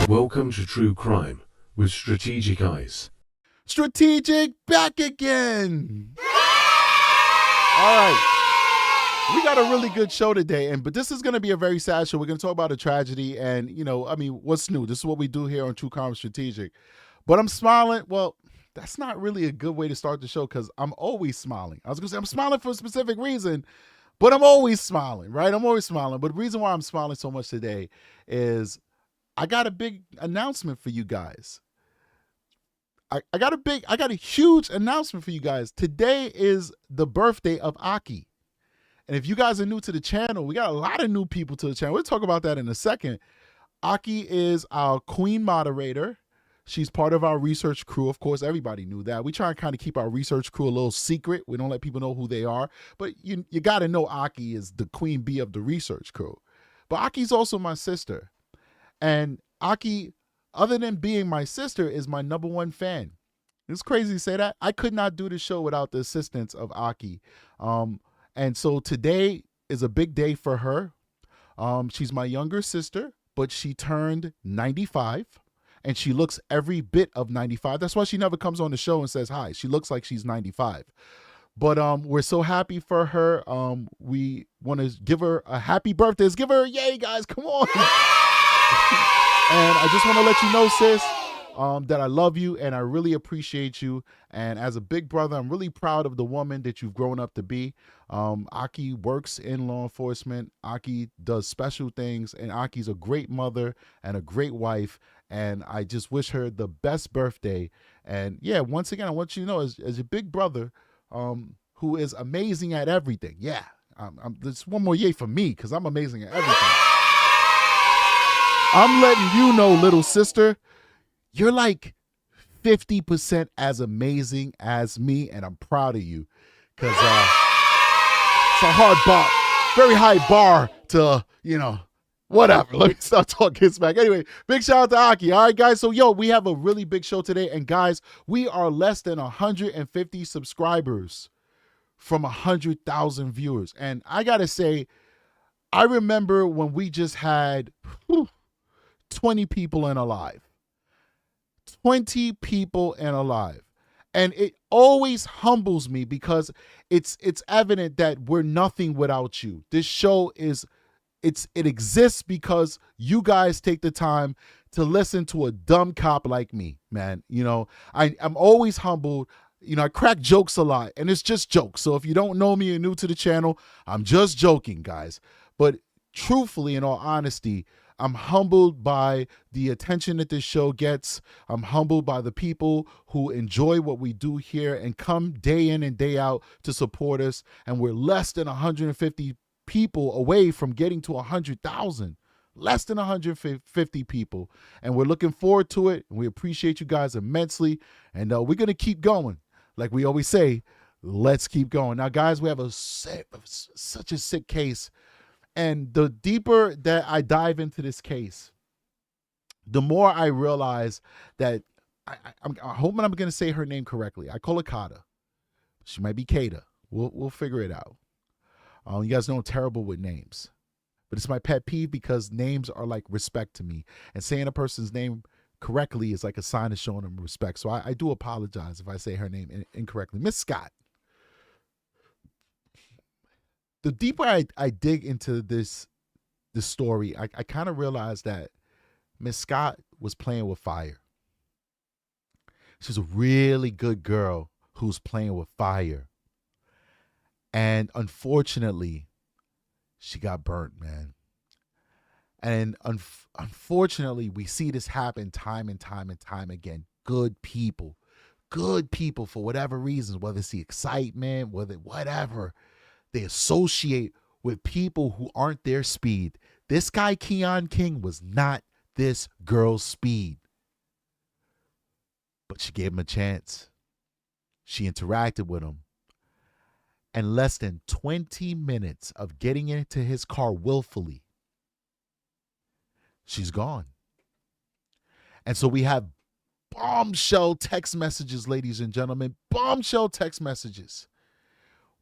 Welcome to True Crime with Strategic Eyes. Strategic back again. All right. We got a really good show today, but this is going to be a very sad show. We're going to talk about a tragedy and, what's new? This is what we do here on True Crime Strategic. But I'm smiling. Well, that's not really a good way to start the show because I'm always smiling. I was going to say I'm smiling for a specific reason, but I'm always smiling, right? I'm always smiling. But the reason why I'm smiling so much today is I got a big announcement for you guys. I got a huge announcement for you guys. Today is the birthday of Aki. And if you guys are new to the channel, we got a lot of new people to the channel. We'll talk about that in a second. Aki is our queen moderator. She's part of our research crew. Of course, everybody knew that. We try and kind of keep our research crew a little secret. We don't let people know who they are. But you got to know Aki is the queen bee of the research crew. But Aki's also my sister. And Aki, other than being my sister, is my #1 fan. It's crazy to say that. I could not do the show without the assistance of Aki. And so today is a big day for her. She's my younger sister, but she turned 95. And she looks every bit of 95. That's why she never comes on the show and says hi. She looks like she's 95. But we're so happy for her. We want to give her a happy birthday. Let's give her a yay, guys. Come on. And I just want to let you know, sis, that I love you and I really appreciate you. And as a big brother, I'm really proud of the woman that you've grown up to be. Aki works in law enforcement. Aki does special things. And Aki's a great mother and a great wife. And I just wish her the best birthday. And yeah, once again, I want you to know, as your big brother, who is amazing at everything. Yeah, there's one more yay for me because I'm amazing at everything. I'm letting you know, little sister, you're like 50% as amazing as me, and I'm proud of you because it's a hard bar, very high bar to, whatever. Let me start talking smack. Anyway, big shout out to Aki. All right, guys. So, we have a really big show today. And, guys, we are less than 150 subscribers from 100,000 viewers. And I got to say, I remember when we just had 20 people in a live. 20 people in a live. And it always humbles me because it's evident that we're nothing without you. This show it exists because you guys take the time to listen to a dumb cop like me, man. I'm always humbled. I crack jokes a lot, and it's just jokes. So if you don't know me and new to the channel, I'm just joking, guys. But truthfully, in all honesty, I'm humbled by the attention that this show gets. I'm humbled by the people who enjoy what we do here and come day in and day out to support us. And we're less than 150 people away from getting to 100,000. Less than 150 people. And we're looking forward to it. And we appreciate you guys immensely. And we're going to keep going. Like we always say, let's keep going. Now, guys, we have such a sick case. And the deeper that I dive into this case, the more I realize that I'm hoping I'm going to say her name correctly. I call her Kada. She might be Kada. We'll figure it out. You guys know I'm terrible with names. But it's my pet peeve because names are like respect to me. And saying a person's name correctly is like a sign of showing them respect. So I do apologize if I say her name incorrectly. Miss Scott. The deeper I dig into this story, I kind of realized that Miss Scott was playing with fire. She's a really good girl who's playing with fire. And unfortunately, she got burnt, man. And unfortunately, we see this happen time and time and time again. Good people for whatever reasons, whether it's the excitement, whatever, they associate with people who aren't their speed. This guy, Keon King, was not this girl's speed. But she gave him a chance. She interacted with him. And less than 20 minutes of getting into his car willfully, she's gone. And so we have bombshell text messages, ladies and gentlemen, bombshell text messages.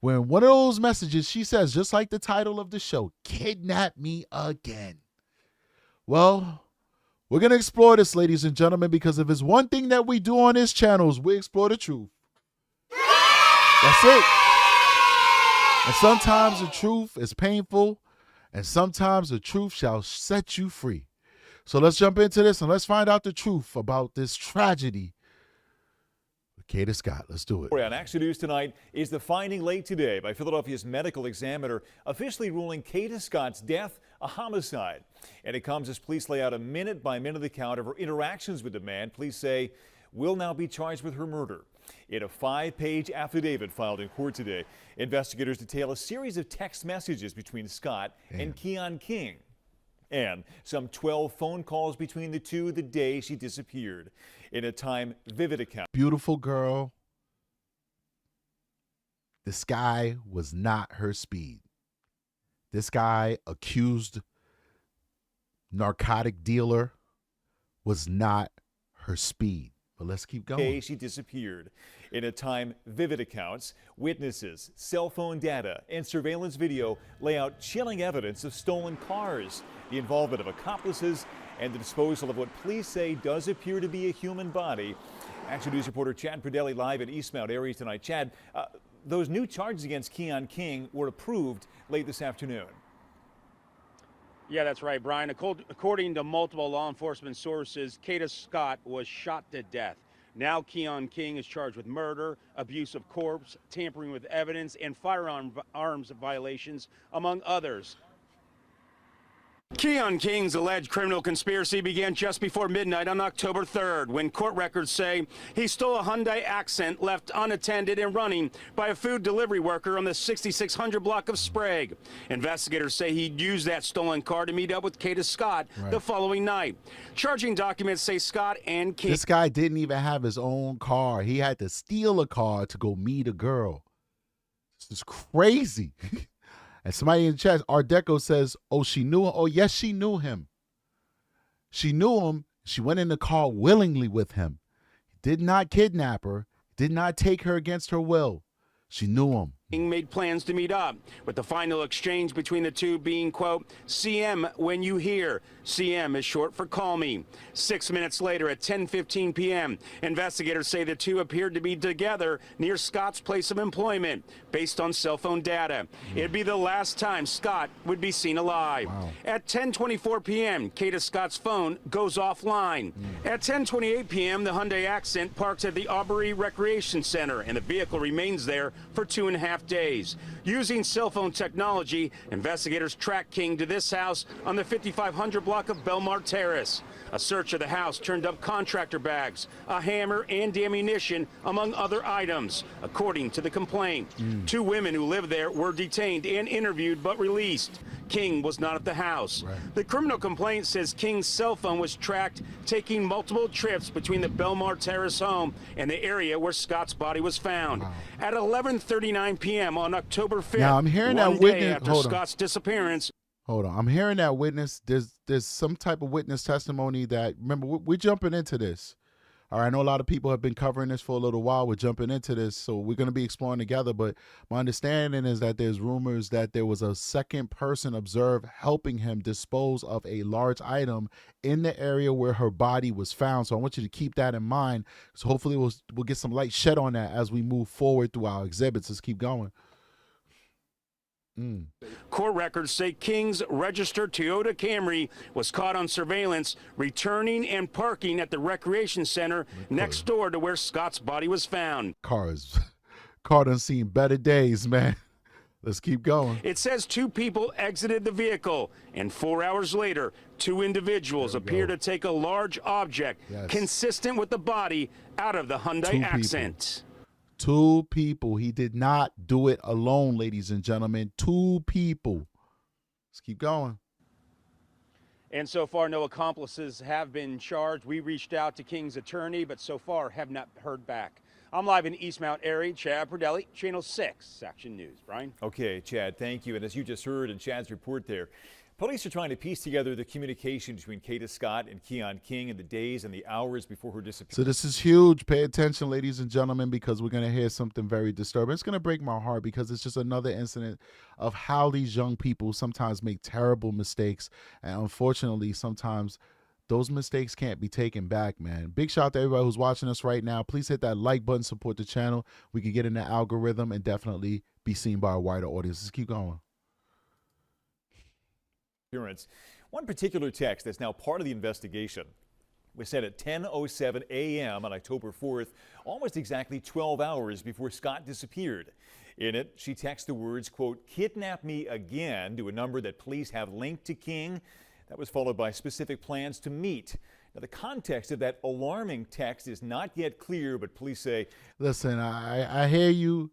Where in one of those messages, she says, just like the title of the show, "Kidnap me again." Well, We're going to explore this, ladies and gentlemen, because if it's one thing that we do on this channel is we explore the truth. That's it. And sometimes the truth is painful, and sometimes the truth shall set you free. So let's jump into this and let's find out the truth about this tragedy. Kada Scott, let's do it. On Action News tonight is the finding late today by Philadelphia's medical examiner officially ruling Kada Scott's death a homicide. And it comes as police lay out a minute-by-minute account of her interactions with the man police say will now be charged with her murder. In a 5-page affidavit filed in court today, investigators detail a series of text messages between Scott and Keon King, and some 12 phone calls between the two the day she disappeared. In a time-vivid account. Beautiful girl. This guy was not her speed. This guy, accused narcotic dealer, was not her speed. But let's keep going. Day she disappeared. In a time-vivid accounts, witnesses, cell phone data, and surveillance video lay out chilling evidence of stolen cars, the involvement of accomplices, and the disposal of what police say does appear to be a human body. Action News reporter Chad Pradelli live in Eastmount Areas tonight. Chad, those new charges against Keon King were approved late this afternoon. Yeah, that's right, Brian. According to multiple law enforcement sources, Kada Scott was shot to death. Now Keon King is charged with murder, abuse of corpse, tampering with evidence, and firearms violations, among others. Keon King's alleged criminal conspiracy began just before midnight on October 3rd, when court records say he stole a Hyundai Accent left unattended and running by a food delivery worker on the 6600 block of Sprague. Investigators say he used that stolen car to meet up with Kada Scott the following night. Charging documents say Scott and King. This guy didn't even have his own car. He had to steal a car to go meet a girl. This is crazy. And somebody in the chat, Art Deco says, oh, she knew him. Oh, yes, she knew him. She knew him. She went in the car willingly with him. Did not kidnap her. Did not take her against her will. She knew him. Made plans to meet up, with the final exchange between the two being, quote, CM when you hear. CM is short for call me. 6 minutes later at 10:15 p.m., investigators say the two appeared to be together near Scott's place of employment, based on cell phone data. It'd be the last time Scott would be seen alive. At 10:24 p.m., Kada Scott's phone goes offline. At 10:28 p.m., the Hyundai Accent parks at the Aubrey Recreation Center, and the vehicle remains there for 2.5 days. Using cell phone technology, investigators tracked King to this house on the 5500 block of Belmar Terrace. A search of the house turned up contractor bags, a hammer, and ammunition, among other items, according to the complaint. 2 women who lived there were detained and interviewed but released. King was not at the house. The criminal complaint says King's cell phone was tracked taking multiple trips between the Belmar Terrace home and the area where Scott's body was found. At 11:39 p.m. on October 5th, now I'm hearing that one day witness. after Scott's disappearance. Hold on. I'm hearing that witness. There's some type of witness testimony that, remember, we're jumping into this. All right, I know a lot of people have been covering this for a little while. We're jumping into this, so we're going to be exploring together. But my understanding is that there's rumors that there was a second person observed helping him dispose of a large item in the area where her body was found. So I want you to keep that in mind. So hopefully we'll get some light shed on that as we move forward through our exhibits. Let's keep going. Court records say King's registered Toyota Camry was caught on surveillance returning and parking at the recreation center next door to where Scott's body was found. Car done seen better days, man. Let's keep going. It says 2 people exited the vehicle, and 4 hours later, 2 individuals appear to take a large object consistent with the body out of the Hyundai Accent. 2 people. He did not do it alone, ladies and gentlemen. 2 people. Let's keep going. And so far, no accomplices have been charged. We reached out to King's attorney, but so far have not heard back. I'm live in Eastmount area. Chad Pradelli, Channel 6, Action News. Brian? Okay, Chad, thank you. And as you just heard in Chad's report there, police are trying to piece together the communication between Kada Scott and Keon King in the days and the hours before her disappearance. So this is huge. Pay attention, ladies and gentlemen, because we're going to hear something very disturbing. It's going to break my heart because it's just another incident of how these young people sometimes make terrible mistakes. And unfortunately, sometimes Those mistakes can't be taken back, man. Big shout out to everybody who's watching us right now. Please hit that like button, support the channel. We can get in the algorithm and definitely be seen by a wider audience. Let's keep going. One particular text that's now part of the investigation was sent at 10:07 a.m. on October 4th, almost exactly 12 hours before Scott disappeared. In it, she texts the words, quote, "Kidnap me again," to a number that police have linked to King. That was followed by specific plans to meet. Now, the context of that alarming text is not yet clear, but police say, listen, I hear you.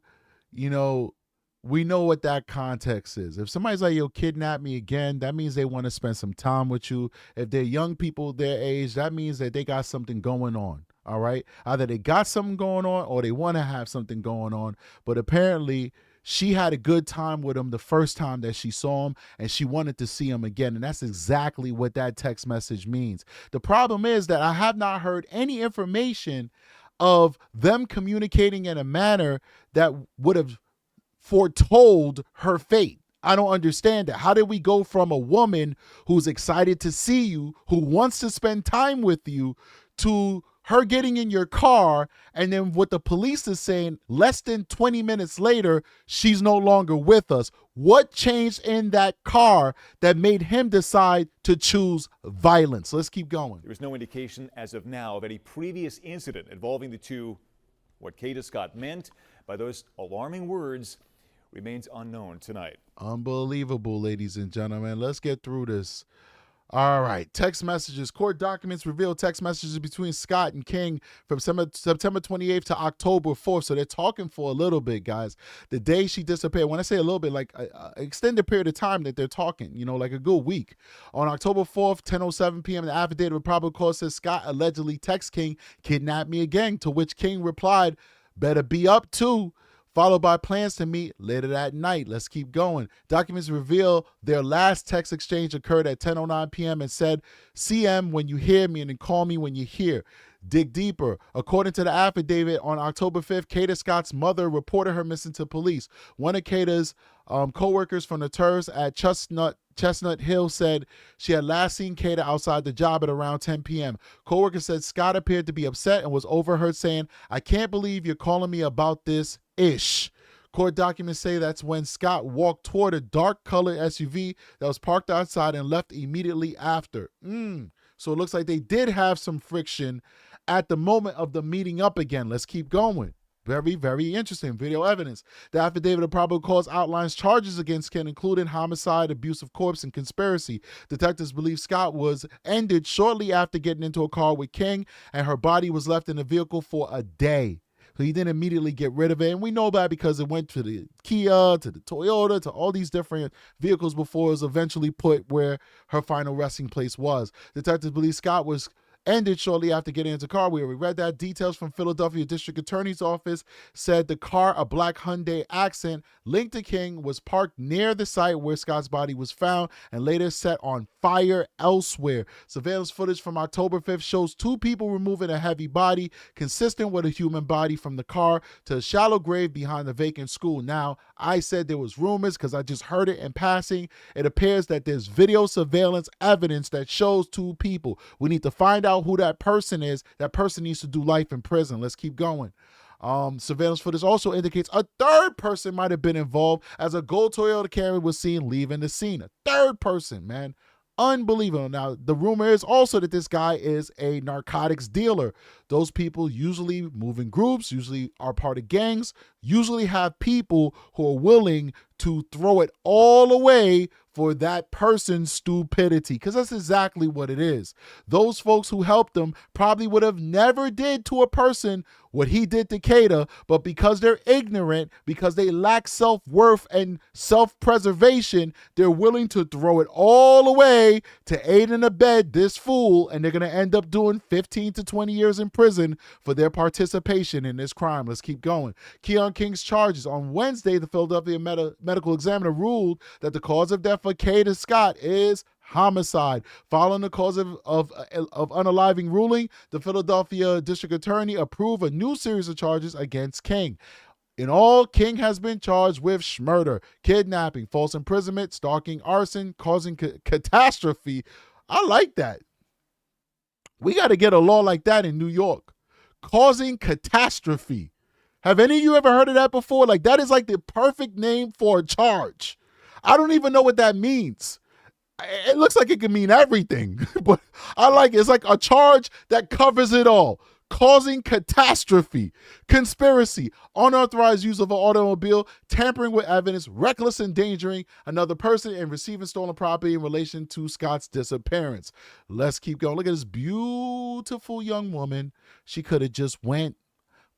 You know, we know what that context is. If somebody's like, yo, kidnap me again, that means they want to spend some time with you. If they're young people their age, that means that they got something going on. All right. Either they got something going on or they want to have something going on. But apparently she had a good time with him the first time that she saw him, and she wanted to see him again. And that's exactly what that text message means. The problem is that I have not heard any information of them communicating in a manner that would have foretold her fate. I don't understand that. How did we go from a woman who's excited to see you, who wants to spend time with you, to her getting in your car, and then what the police is saying less than 20 minutes later, she's no longer with us? What changed in that car that made him decide to choose violence? Let's keep going. There is no indication as of now of any previous incident involving the two. What Kada Scott meant by those alarming words remains unknown tonight. Unbelievable, ladies and gentlemen. Let's get through this. All right. Text messages. Court documents reveal text messages between Scott and King from September 28th to October 4th. So they're talking for a little bit, guys. The day she disappeared, when I say a little bit, like an extended period of time that they're talking, you know, like a good week. On October 4th, 10:07 p.m., the affidavit of probable cause says Scott allegedly texted King, "Kidnap me again," to which King replied, "Better be up too," followed by plans to meet later that night. Let's keep going. Documents reveal their last text exchange occurred at 10:09 p.m. and said, "CM when you hear me, and then call me when you hear." Dig deeper. According to the affidavit, on October 5th, Kada Scott's mother reported her missing to police. One of Kada's co-workers from the turfs at Chestnut Hill said she had last seen Kada outside the job at around 10 p.m. Co-worker said Scott appeared to be upset and was overheard saying, "I can't believe you're calling me about this ish." Court documents say that's when Scott walked toward a dark-colored SUV that was parked outside and left immediately after. So it looks like they did have some friction at the moment of the meeting up again. Let's keep going. Very, very interesting video evidence. The affidavit of probable cause outlines charges against Ken, including homicide, abuse of corpse, and conspiracy. Detectives believe Scott was ended shortly after getting into a car with King, and her body was left in the vehicle for a day. So he didn't immediately get rid of it. And we know that because it went to the Kia, to the Toyota, to all these different vehicles before it was eventually put where her final resting place was. Detectives believe Scott was ended shortly after getting into the car. We already read that. Details from Philadelphia District Attorney's Office said the car, a black Hyundai Accent linked to King, was parked near the site where Scott's body was found and later set on fire elsewhere. Surveillance footage from October 5th shows two people removing a heavy body consistent with a human body from the car to a shallow grave behind the vacant school. Now, I said there was rumors because I just heard it in passing. It appears that there's video surveillance evidence that shows two people. We need to find out who that person is. That person needs to do life in prison. Let's keep going. Surveillance footage also indicates a third person might have been involved as a gold Toyota Camry was seen leaving the scene. A third person, man. Unbelievable. Now, the rumor is also that this guy is a narcotics dealer. Those people usually move in groups, usually are part of gangs, usually have people who are willing to throw it all away for that person's stupidity, because that's exactly what it is. Those folks who helped him probably would have never did to a person what he did to Kada, but because they're ignorant, because they lack self-worth and self-preservation, they're willing to throw it all away to aid and abet this fool, and they're going to end up doing 15 to 20 years in prison for their participation in this crime. Let's keep going. Keon King's charges. On Wednesday, the Philadelphia medical examiner ruled that the cause of death for Kada Scott is homicide. Following the cause of unaliving ruling, the Philadelphia district attorney approved a new series of charges against King. In all, King has been charged with murder, kidnapping, false imprisonment, stalking, arson, causing catastrophe. I like that. We got to get a law like that in New York. Causing catastrophe. Have any of you ever heard of that before? Like, that is like the perfect name for a charge. I don't even know what that means. It looks like it can mean everything, but I like it. It's like a charge that covers it all. Causing catastrophe, conspiracy, unauthorized use of an automobile, tampering with evidence, reckless endangering another person, and receiving stolen property in relation to Scott's disappearance. Let's keep going. Look at this beautiful young woman. She could have just went,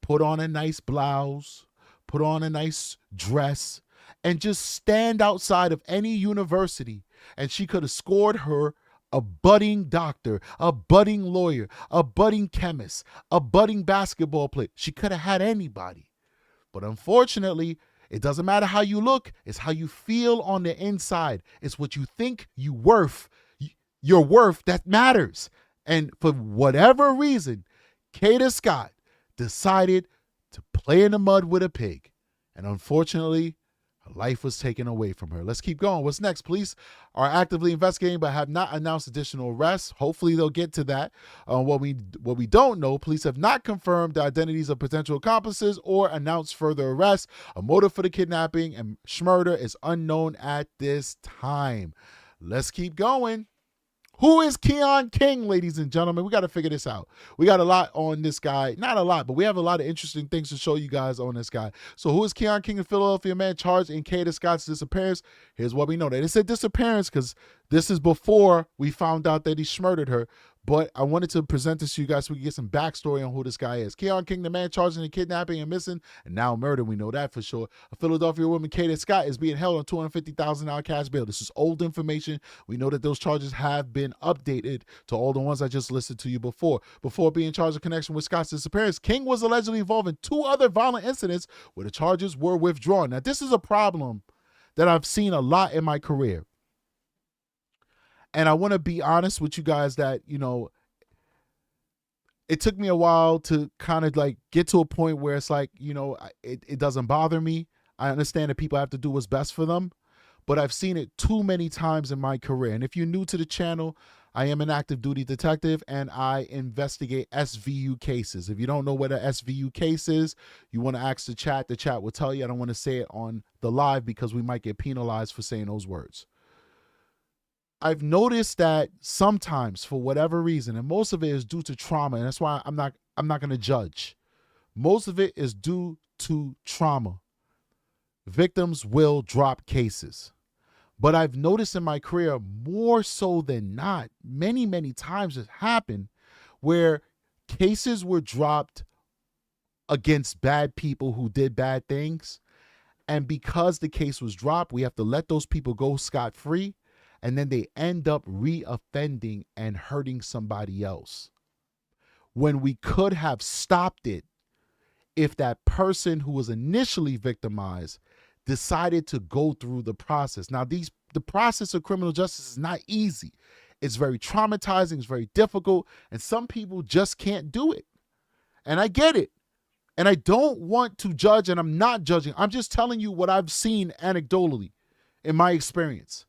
put on a nice blouse, put on a nice dress, and just stand outside of any university, and she could have scored her a budding doctor, a budding lawyer, a budding chemist, a budding basketball player. She could have had anybody. But unfortunately, it doesn't matter how you look. It's how you feel on the inside. It's what you think you're worth that matters. And for whatever reason, Kada Scott decided to play in the mud with a pig. And unfortunately, her life was taken away from her. Let's keep going. What's next? Police are actively investigating but have not announced additional arrests. Hopefully they'll get to that. What we don't know, police have not confirmed the identities of potential accomplices or announced further arrests. A motive for the kidnapping and murder is unknown at this time. Let's keep going. Who is Keon King, ladies and gentlemen? We got to figure this out. We got a lot on this guy. Not a lot, but we have a lot of interesting things to show you guys on this guy. So who is Keon King, a Philadelphia man charged in Kada Scott's disappearance? Here's what we know. They said disappearance because this is before we found out that he murdered her. But I wanted to present this to you guys so we can get some backstory on who this guy is. Keon King, the man charged in kidnapping and missing, and now murder. We know that for sure. A Philadelphia woman, Kada Scott, is being held on $250,000 cash bail. This is old information. We know that those charges have been updated to all the ones I just listed to you before. Before being charged in connection with Scott's disappearance, King was allegedly involved in 2 other violent incidents where the charges were withdrawn. Now, this is a problem that I've seen a lot in my career. And I want to be honest with you guys that, it took me a while to kind of like get to a point where it's like, it doesn't bother me. I understand that people have to do what's best for them, but I've seen it too many times in my career. And if you're new to the channel, I am an active duty detective and I investigate SVU cases. If you don't know what an SVU case is, you want to ask the chat will tell you. I don't want to say it on the live because we might get penalized for saying those words. I've noticed that sometimes, for whatever reason, and most of it is due to trauma, and that's why I'm not going to judge. Most of it is due to trauma. Victims will drop cases. But I've noticed in my career, more so than not, many, many times it happened where cases were dropped against bad people who did bad things. And because the case was dropped, we have to let those people go scot-free. And then they end up reoffending and hurting somebody else. When we could have stopped it if that person who was initially victimized decided to go through the process. Now, the process of criminal justice is not easy. It's very traumatizing. It's very difficult. And some people just can't do it. And I get it. And I don't want to judge, and I'm not judging. I'm just telling you what I've seen anecdotally in my experience.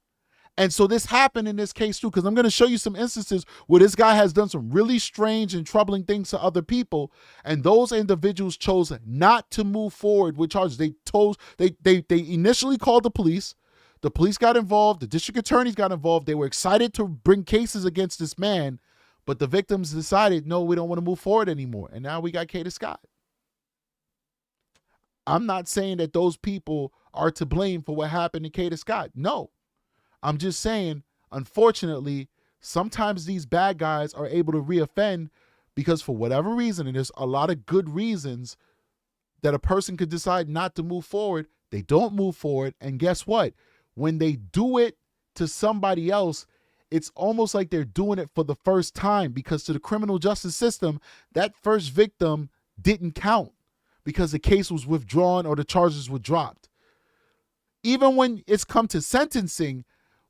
And so this happened in this case too, because I'm going to show you some instances where this guy has done some really strange and troubling things to other people. And those individuals chose not to move forward with charges. They initially called the police. The police got involved. The district attorneys got involved. They were excited to bring cases against this man. But the victims decided, no, we don't want to move forward anymore. And now we got Kada Scott. I'm not saying that those people are to blame for what happened to Kada Scott. No. I'm just saying, unfortunately, sometimes these bad guys are able to reoffend because for whatever reason, and there's a lot of good reasons that a person could decide not to move forward, they don't move forward. And guess what? When they do it to somebody else, it's almost like they're doing it for the first time because to the criminal justice system, that first victim didn't count because the case was withdrawn or the charges were dropped. Even when it's come to sentencing,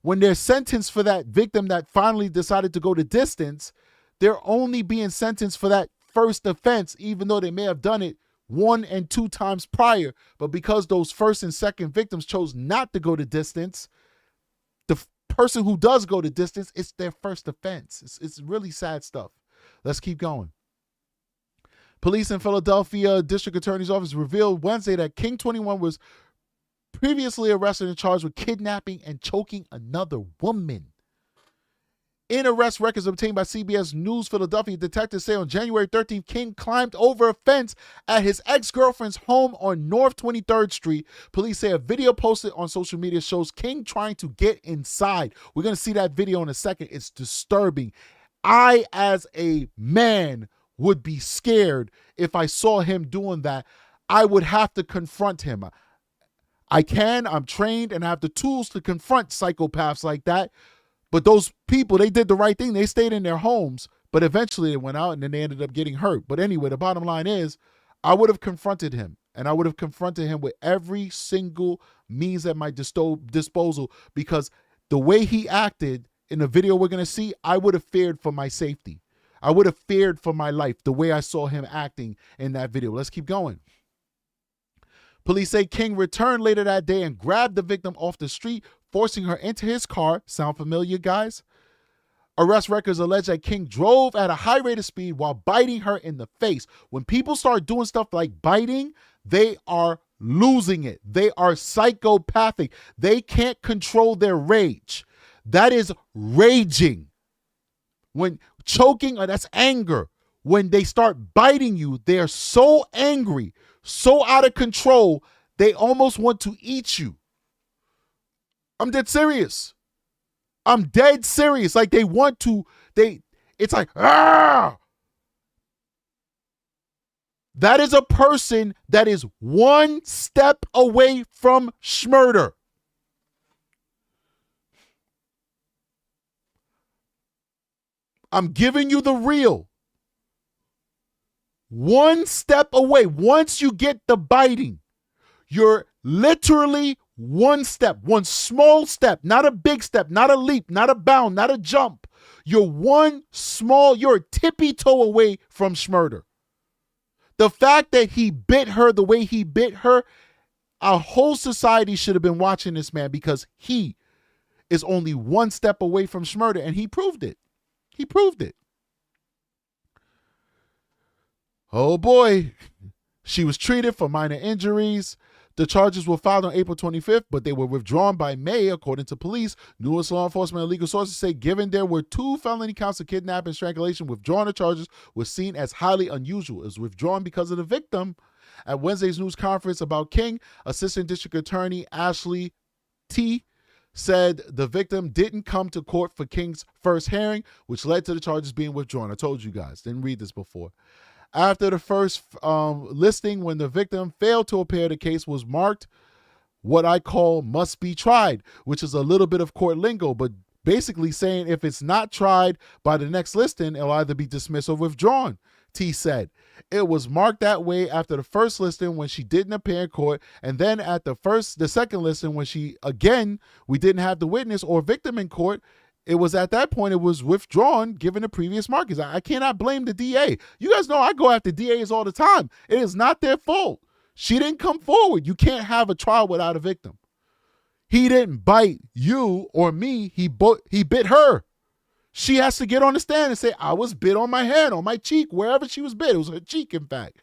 when they're sentenced for that victim that finally decided to go the distance, they're only being sentenced for that first offense, even though they may have done it 1 and 2 times prior. But because those first and second victims chose not to go the distance, the person who does go the distance, it's their first offense. It's really sad stuff. Let's keep going. Police in Philadelphia District Attorney's Office revealed Wednesday that King 21 was previously arrested and charged with kidnapping and choking another woman. In arrest records obtained by CBS News Philadelphia, detectives say on January 13th, King climbed over a fence at his ex-girlfriend's home on North 23rd Street. Police say a video posted on social media shows King trying to get inside. We're going to see that video in a second. It's disturbing. I, as a man, would be scared if I saw him doing that. I would have to confront him. I'm trained, and I have the tools to confront psychopaths like that. But those people, they did the right thing. They stayed in their homes, but eventually they went out and then they ended up getting hurt. But anyway, the bottom line is I would have confronted him, and I would have confronted him with every single means at my disposal, because the way he acted in the video we're going to see, I would have feared for my safety. I would have feared for my life the way I saw him acting in that video. Let's keep going. Police say King returned later that day and grabbed the victim off the street, forcing her into his car. Sound familiar, guys? Arrest records allege that King drove at a high rate of speed while biting her in the face. When people start doing stuff like biting, they are losing it. They are psychopathic. They can't control their rage. That is raging. When choking, that's anger. When they start biting you, they are so angry, so out of control, they almost want to eat you. I'm dead serious. I'm dead serious. Like they want to, it's like, ah! That is a person that is one step away from schmurder. I'm giving you the real. One step away. Once you get the biting, you're literally one step, one small step, not a big step, not a leap, not a bound, not a jump. You're you're a tippy toe away from schmurder. The fact that he bit her the way he bit her, our whole society should have been watching this man, because he is only one step away from schmurder, and he proved it. He proved it. Oh boy. She was treated for minor injuries. The charges were filed on April 25th, but they were withdrawn by May, according to police. Numerous law enforcement and legal sources say given there were 2 felony counts of kidnapping and strangulation, withdrawing the charges was seen as highly unusual. It was withdrawn because of the victim. At Wednesday's news conference about King, Assistant District Attorney Ashley T. said the victim didn't come to court for King's first hearing, which led to the charges being withdrawn. I told you guys, didn't read this before. After the first listing, when the victim failed to appear, the case was marked what I call must be tried, which is a little bit of court lingo, but basically saying if it's not tried by the next listing, it'll either be dismissed or withdrawn, T said. It was marked that way after the first listing when she didn't appear in court, and then at the second listing when we didn't have the witness or victim in court. It was at that point it was withdrawn given the previous markers. I cannot blame the DA. You guys know I go after DAs all the time. It is not their fault. She didn't come forward. You can't have a trial without a victim. He didn't bite you or me. He bit her. She has to get on the stand and say, I was bit on my hand, on my cheek, wherever she was bit. It was her cheek, in fact.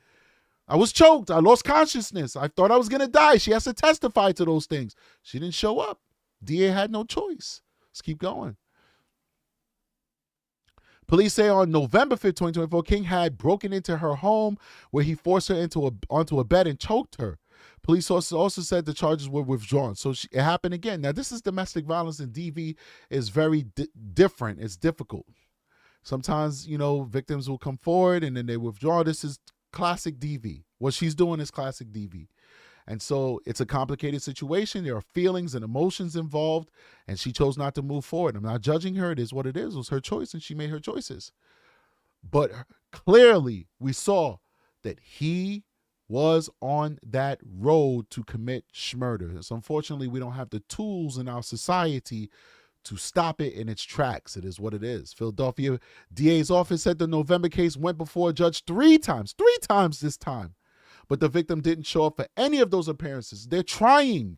I was choked. I lost consciousness. I thought I was going to die. She has to testify to those things. She didn't show up. DA had no choice. Let's keep going. Police say on November 5th, 2024, King had broken into her home where he forced her onto a bed and choked her. Police sources also said the charges were withdrawn. So it happened again. Now, this is domestic violence, and DV is very different. It's difficult. Sometimes, victims will come forward and then they withdraw. This is classic DV. What she's doing is classic DV. And so it's a complicated situation. There are feelings and emotions involved, and she chose not to move forward. I'm not judging her. It is what it is. It was her choice, and she made her choices. But clearly, we saw that he was on that road to commit murder. So unfortunately, we don't have the tools in our society to stop it in its tracks. It is what it is. Philadelphia DA's office said the November case went before a judge three times this time. But the victim didn't show up for any of those appearances. They're trying.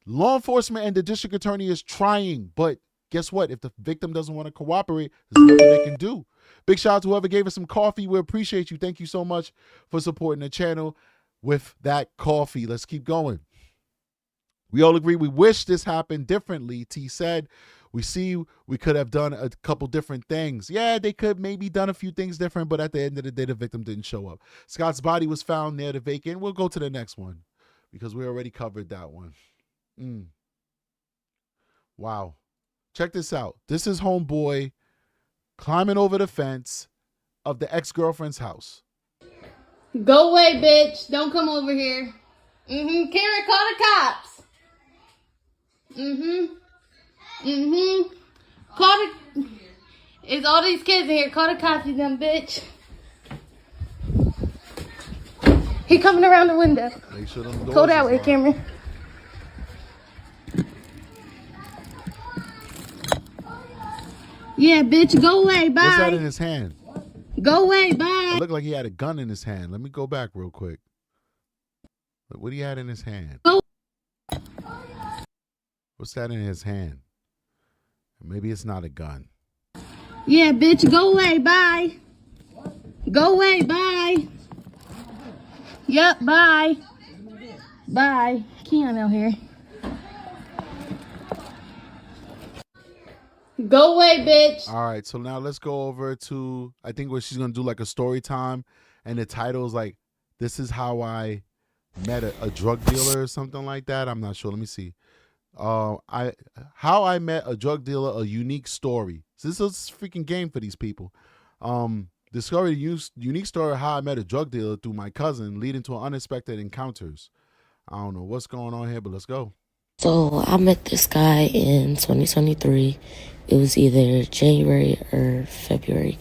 Law enforcement and the district attorney is trying. But guess what? If the victim doesn't want to cooperate, there's nothing they can do. Big shout out to whoever gave us some coffee. We appreciate you. Thank you so much for supporting the channel with that coffee. Let's keep going. We all agree we wish this happened differently. T said, we see we could have done a couple different things. Yeah, they could maybe done a few things different, but at the end of the day, the victim didn't show up. Scott's body was found near the vacant. We'll go to the next one because we already covered that one. Wow. Check this out. This is homeboy climbing over the fence of the ex-girlfriend's house. Go away, bitch. Don't come over here. Karen, call the cops. Call the... It's all these kids in here. Call the cops, you dumb bitch. He coming around the window. Make sure them doors Go that way, locked. Cameron. Yeah, bitch, go away. Bye. What's that in his hand? Go away. Bye. It looked like he had a gun in his hand. Let me go back real quick. What do you had in his hand? Go. What's that in his hand? Maybe it's not a gun. Yeah, bitch, go away. Bye. Go away. Bye. Yep, bye. Bye. Keon out here. Go away, bitch. All right, so now let's go over to, I think what she's going to do like a story time. And the title is like, this is how I met a drug dealer or something like that. I'm not sure. Let me see. How I met a drug dealer, a unique story. So this is a freaking game for these people. Discover the unique story of how I met a drug dealer through my cousin, leading to unexpected encounters. I don't know what's going on here, but let's go. So I met this guy in 2023. It was either January or February.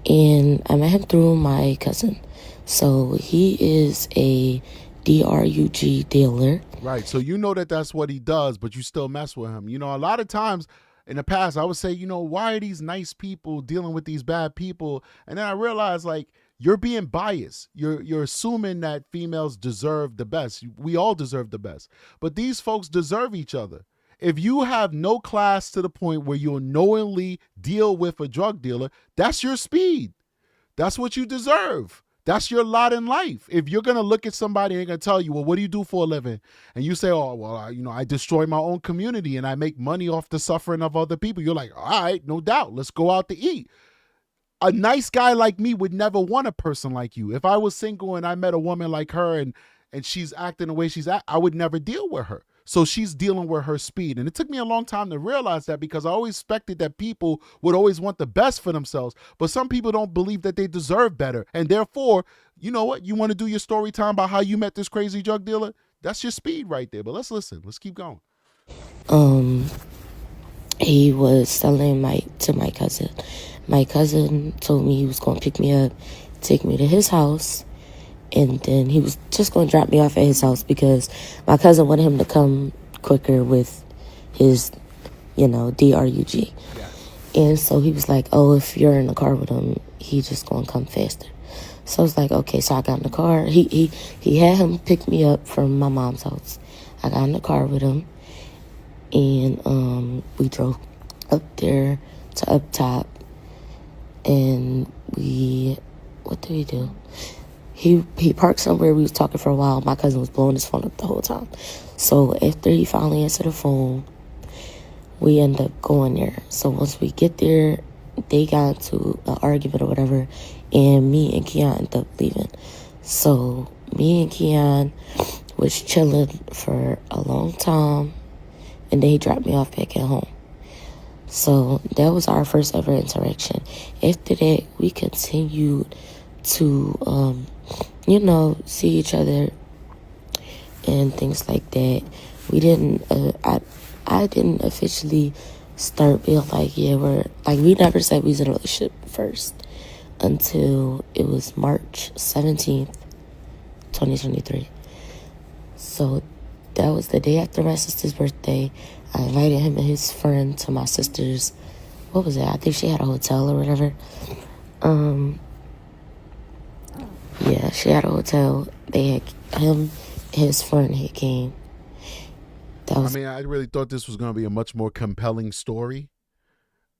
And I met him through my cousin. So he is a DRUG dealer. Right. So you know that that's what he does, but you still mess with him. You know, a lot of times in the past, I would say, you know, why are these nice people dealing with these bad people? And then I realized, like, you're being biased. You're assuming that females deserve the best. We all deserve the best. But these folks deserve each other. If you have no class to the point where you'll knowingly deal with a drug dealer, that's your speed. That's what you deserve. That's your lot in life. If you're going to look at somebody and they're going to tell you, well, what do you do for a living? And you say, oh, well, I destroy my own community and I make money off the suffering of other people. You're like, all right, no doubt. Let's go out to eat. A nice guy like me would never want a person like you. If I was single and I met a woman like her and she's acting the way she's at, I would never deal with her. So she's dealing with her speed. And it took me a long time to realize that because I always expected that people would always want the best for themselves. But some people don't believe that they deserve better. And therefore, you know what? You want to do your story time about how you met this crazy drug dealer? That's your speed right there. But let's listen. Let's keep going. He was selling to my cousin. My cousin told me he was going to pick me up, take me to his house, and then he was just going to drop me off at his house because my cousin wanted him to come quicker with his, DRUG. Yeah. And so he was like, oh, if you're in the car with him, he just going to come faster. So I was like, okay. So I got in the car. He had him pick me up from my mom's house. I got in the car with him, and we drove up there to up top. And what did we do? He parked somewhere. We was talking for a while. My cousin was blowing his phone up the whole time. So after he finally answered the phone, we end up going there. So once we get there, they got into an argument or whatever, and me and Keon ended up leaving. So me and Keon was chilling for a long time, and then he dropped me off back at home. So that was our first ever interaction. After that, we continued to, see each other and things like that. We didn't, I didn't officially start being like, we never said we was in a relationship first until it was March 17th, 2023. So that was the day after my sister's birthday. I invited him and his friend to my sister's, what was it? I think she had a hotel or whatever. Yeah, she had a hotel. They had him and his friend had came. I really thought this was going to be a much more compelling story.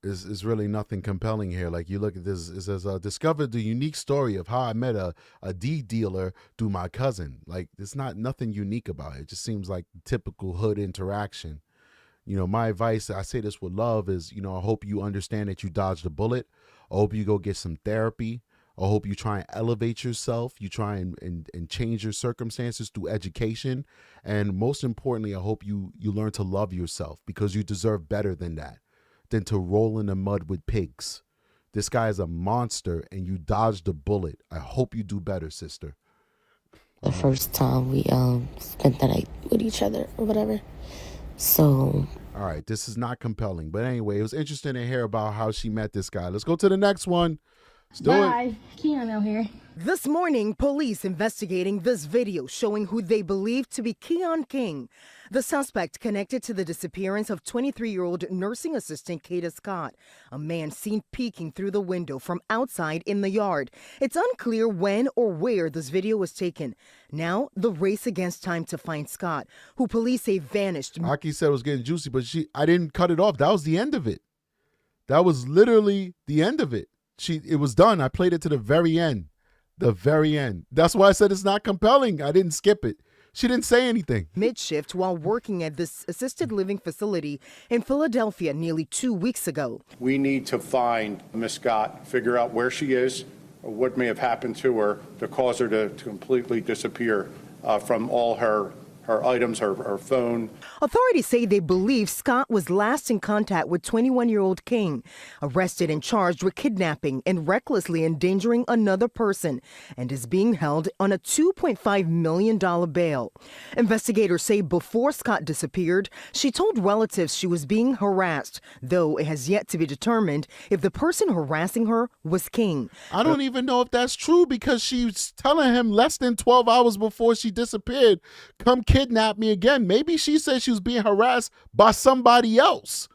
is really nothing compelling here. Like, you look at this, it says, discovered the unique story of how I met a D dealer through my cousin. Like, there's nothing unique about it. It just seems like typical hood interaction. You know, my advice, I say this with love, is, you know, I hope you understand that you dodged a bullet. I hope you go get some therapy. I hope you try and elevate yourself. You try and change your circumstances through education. And most importantly, I hope you learn to love yourself, because you deserve better than that, than to roll in the mud with pigs. This guy is a monster, and you dodged a bullet. I hope you do better, sister. The first time we spent the night with each other or whatever. So. All right, this is not compelling. But anyway, it was interesting to hear about how she met this guy. Let's go to the next one. Let's do it. Keon out here. This morning, police investigating this video showing who they believe to be Keon King, the suspect connected to the disappearance of 23-year-old nursing assistant Kada Scott, a man seen peeking through the window from outside in the yard. It's unclear when or where this video was taken. Now, the race against time to find Scott, who police say vanished. Aki said it was getting juicy, but I didn't cut it off. That was the end of it. That was literally the end of it. It was done. I played it to the very end. The very end. That's why I said it's not compelling. I didn't skip it. She didn't say anything. Mid-shift while working at this assisted living facility in Philadelphia nearly 2 weeks ago. We need to find Miss Scott, figure out where she is, or what may have happened to her to cause her to completely disappear from all her items, her phone. Authorities say they believe Scott was last in contact with 21-year-old King, arrested and charged with kidnapping and recklessly endangering another person, and is being held on a $2.5 million bail. Investigators say before Scott disappeared, she told relatives she was being harassed, though it has yet to be determined if the person harassing her was King. I don't even know if that's true, because she's telling him less than 12 hours before she disappeared, come kidnap me again. Maybe she said she was being harassed by somebody else.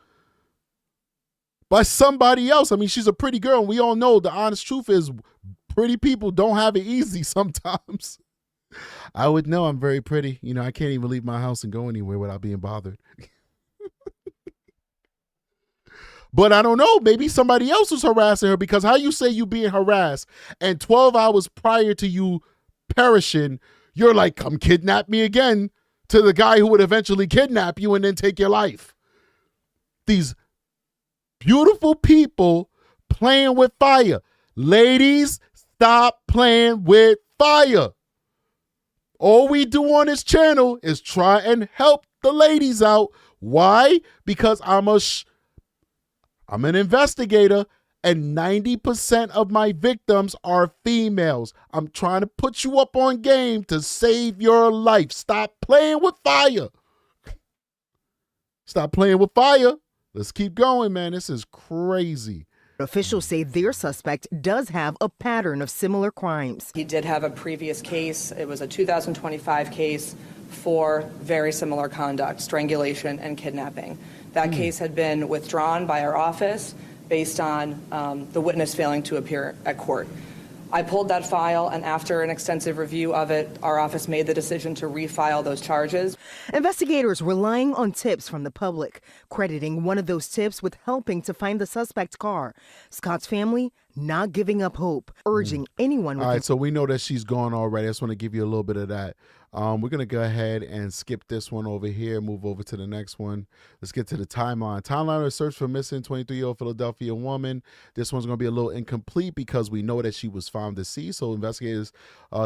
By somebody else. I mean, she's a pretty girl, and we all know the honest truth is pretty people don't have it easy sometimes. I would know I'm very pretty. You know, I can't even leave my house and go anywhere without being bothered. But I don't know. Maybe somebody else was harassing her, because how you say you being harassed and 12 hours prior to you perishing, you're like, come kidnap me again, to the guy who would eventually kidnap you and then take your life. These beautiful people playing with fire. Ladies, stop playing with fire. All we do on this channel is try and help the ladies out. Why? Because I'm an investigator, and 90% of my victims are females. I'm trying to put you up on game to save your life. Stop playing with fire. Stop playing with fire. Let's keep going, man. This is crazy. Officials say their suspect does have a pattern of similar crimes. He did have a previous case. It was a 2025 case for very similar conduct, strangulation and kidnapping. That case had been withdrawn by our office based on the witness failing to appear at court. I pulled that file, and after an extensive review of it, our office made the decision to refile those charges. Investigators relying on tips from the public, crediting one of those tips with helping to find the suspect's car. Scott's family not giving up hope, urging anyone with. All right, so we know that she's gone already. I just want to give you a little bit of that. We're going to go ahead and skip this one over here, move over to the next one. Let's get to the timeline. Timeline of search for missing 23-year-old Philadelphia woman. This one's going to be a little incomplete because we know that she was found deceased. So investigators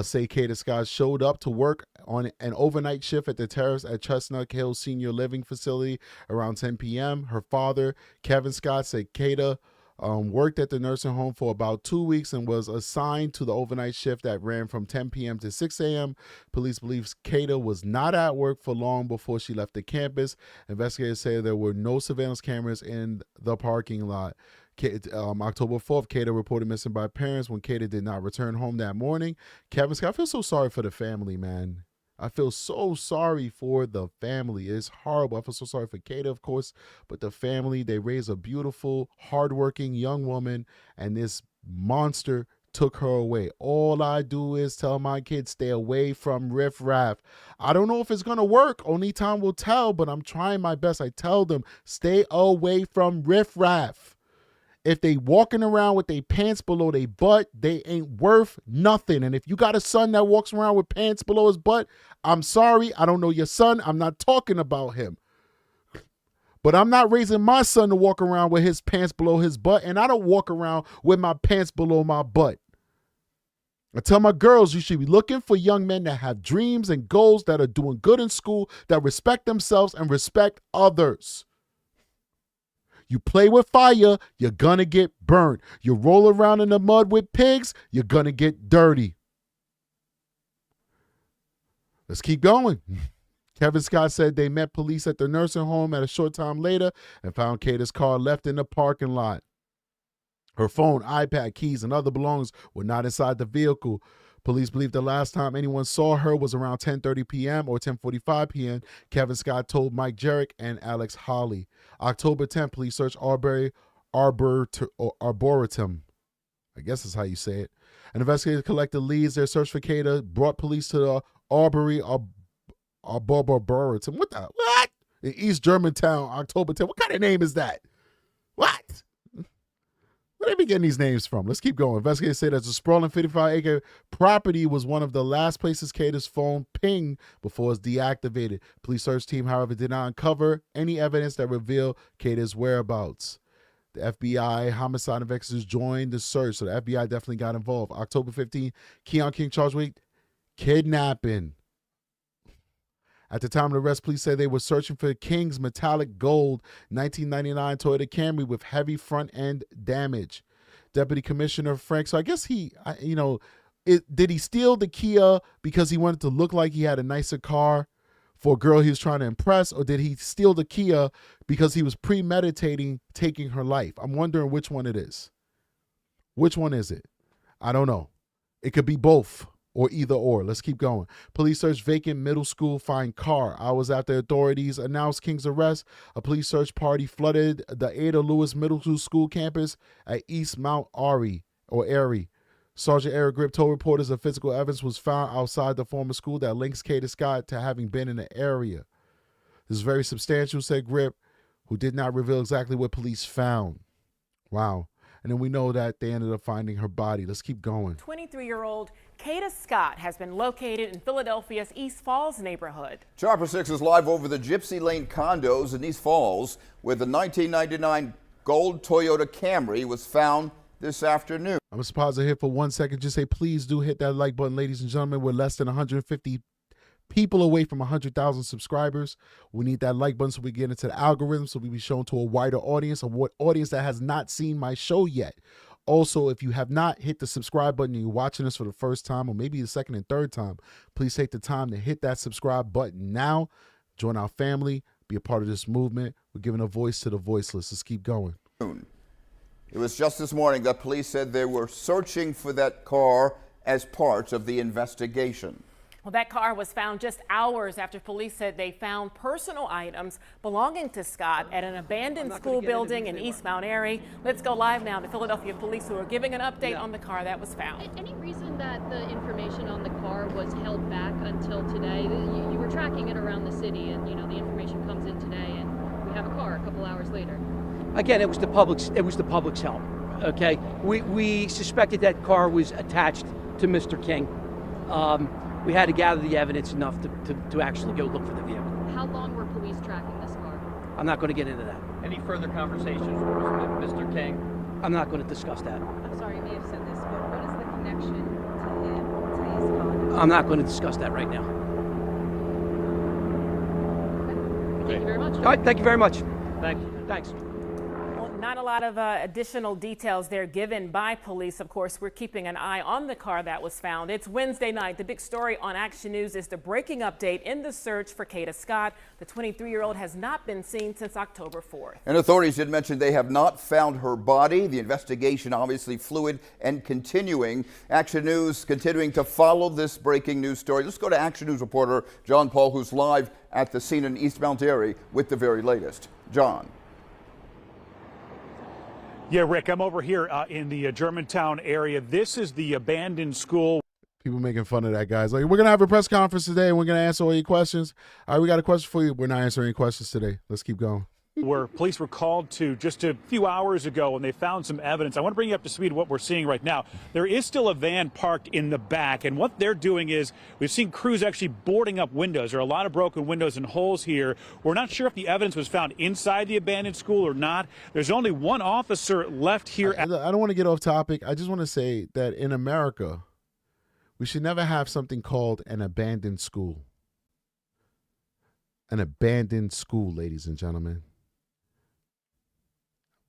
say Kada Scott showed up to work on an overnight shift at the Terrace at Chestnut Hill Senior Living Facility around 10 p.m. Her father, Kevin Scott, said Kada worked at the nursing home for about 2 weeks and was assigned to the overnight shift that ran from 10 p.m. to 6 a.m. Police believe Kada was not at work for long before she left the campus. Investigators say there were no surveillance cameras in the parking lot. October 4th, Kada reported missing by parents when Kada did not return home that morning. Kevin Scott, I feel so sorry for the family, man. I feel so sorry for the family. It's horrible. I feel so sorry for Kada, of course, but the family, they raised a beautiful, hardworking young woman, and this monster took her away. All I do is tell my kids, stay away from riffraff. I don't know if it's going to work. Only time will tell, but I'm trying my best. I tell them, stay away from riffraff. If they walking around with their pants below their butt, they ain't worth nothing. And if you got a son that walks around with pants below his butt, I'm sorry, I don't know your son. I'm not talking about him. But I'm not raising my son to walk around with his pants below his butt, and I don't walk around with my pants below my butt. I tell my girls, you should be looking for young men that have dreams and goals, that are doing good in school, that respect themselves and respect others. You play with fire, you're gonna get burnt. You roll around in the mud with pigs, you're gonna get dirty. Let's keep going. Kevin Scott said they met police at the nursing home at a short time later and found Kada's car left in the parking lot. Her phone, iPad, keys, and other belongings were not inside the vehicle. Police believe the last time anyone saw her was around 10:30 p.m. or 10:45 p.m., Kevin Scott told Mike Jarek and Alex Holly. October 10th, police searched Arboretum. I guess that's how you say it. An investigator collected leads. Their search for Kada brought police to the Arboretum. What? In East Germantown, October 10th. What kind of name is that? What? Where they be getting these names from? Let's keep going. Investigators say that the sprawling 55-acre property was one of the last places Kada's phone pinged before it was deactivated. Police search team, however, did not uncover any evidence that revealed Kada's whereabouts. The FBI homicide investigators joined the search, so the FBI definitely got involved. October 15th, Keon King charged with kidnapping. At the time of the arrest, police say they were searching for King's metallic gold 1999 Toyota Camry with heavy front end damage. Deputy Commissioner Frank, so I guess did he steal the Kia because he wanted to look like he had a nicer car for a girl he was trying to impress, or did he steal the Kia because he was premeditating taking her life? I'm wondering which one it is. Which one is it? I don't know. It could be both. Or either or. Let's keep going. Police search vacant middle school, find car. Hours after authorities announced King's arrest, a police search party flooded the Ada Lewis Middle School campus at East Mount Airy. Sergeant Eric Grip told reporters that physical evidence was found outside the former school that links Kada Scott to having been in the area. This is very substantial, said Grip, who did not reveal exactly what police found. Wow. And then we know that they ended up finding her body. Let's keep going. 23-year-old Kada Scott has been located in Philadelphia's East Falls neighborhood. Chopper 6 is live over the Gypsy Lane condos in East Falls, where the 1999 gold Toyota Camry was found this afternoon. I'm going to pause it here for 1 second. Just say, please do hit that like button, ladies and gentlemen. We're less than 150 people away from 100,000 subscribers. We need that like button so we get into the algorithm, so we be shown to a wider audience, audience that has not seen my show yet. Also, if you have not hit the subscribe button and you're watching this for the first time or maybe the second and third time, please take the time to hit that subscribe button now. Join our family. Be a part of this movement. We're giving a voice to the voiceless. Let's keep going. It was just this morning that police said they were searching for that car as part of the investigation. Well, that car was found just hours after police said they found personal items belonging to Scott at an abandoned school building in East Mount Airy. Let's go live now to Philadelphia police, who are giving an update on the car that was found. Any reason that the information on the car was held back until today? You were tracking it around the city, and the information comes in today, and we have a car a couple hours later. Again, it was the public's help. Okay, we suspected that car was attached to Mr. King. We had to gather the evidence enough to actually go look for the vehicle. How long were police tracking this car? I'm not going to get into that. Any further conversations with Mr. King? I'm not going to discuss that. I'm sorry, you may have said this, but what is the connection to him, to his conduct? I'm not going to discuss that right now. Okay. Thank you very much. All right, thank you very much. Thank you. Thanks. Not a lot of additional details there given by police. Of course, we're keeping an eye on the car that was found. It's Wednesday night. The big story on Action News is the breaking update in the search for Kada Scott. The 23-year-old has not been seen since October 4th. And authorities did mention they have not found her body. The investigation obviously fluid and continuing. Action News continuing to follow this breaking news story. Let's go to Action News reporter John Paul, who's live at the scene in East Mount Airy with the very latest. John. Yeah, Rick, I'm over here in the Germantown area. This is the abandoned school. People making fun of that, guys. Like, we're going to have a press conference today, and we're going to answer all your questions. All right, we got a question for you. We're not answering any questions today. Let's keep going. where police were called to just a few hours ago, and they found some evidence. I want to bring you up to speed what we're seeing right now. There is still a van parked in the back, and what they're doing is we've seen crews actually boarding up windows. There are a lot of broken windows and holes here. We're not sure if the evidence was found inside the abandoned school or not. There's only one officer left here. I don't want to get off topic. I just want to say that in America, we should never have something called an abandoned school. An abandoned school, ladies and gentlemen.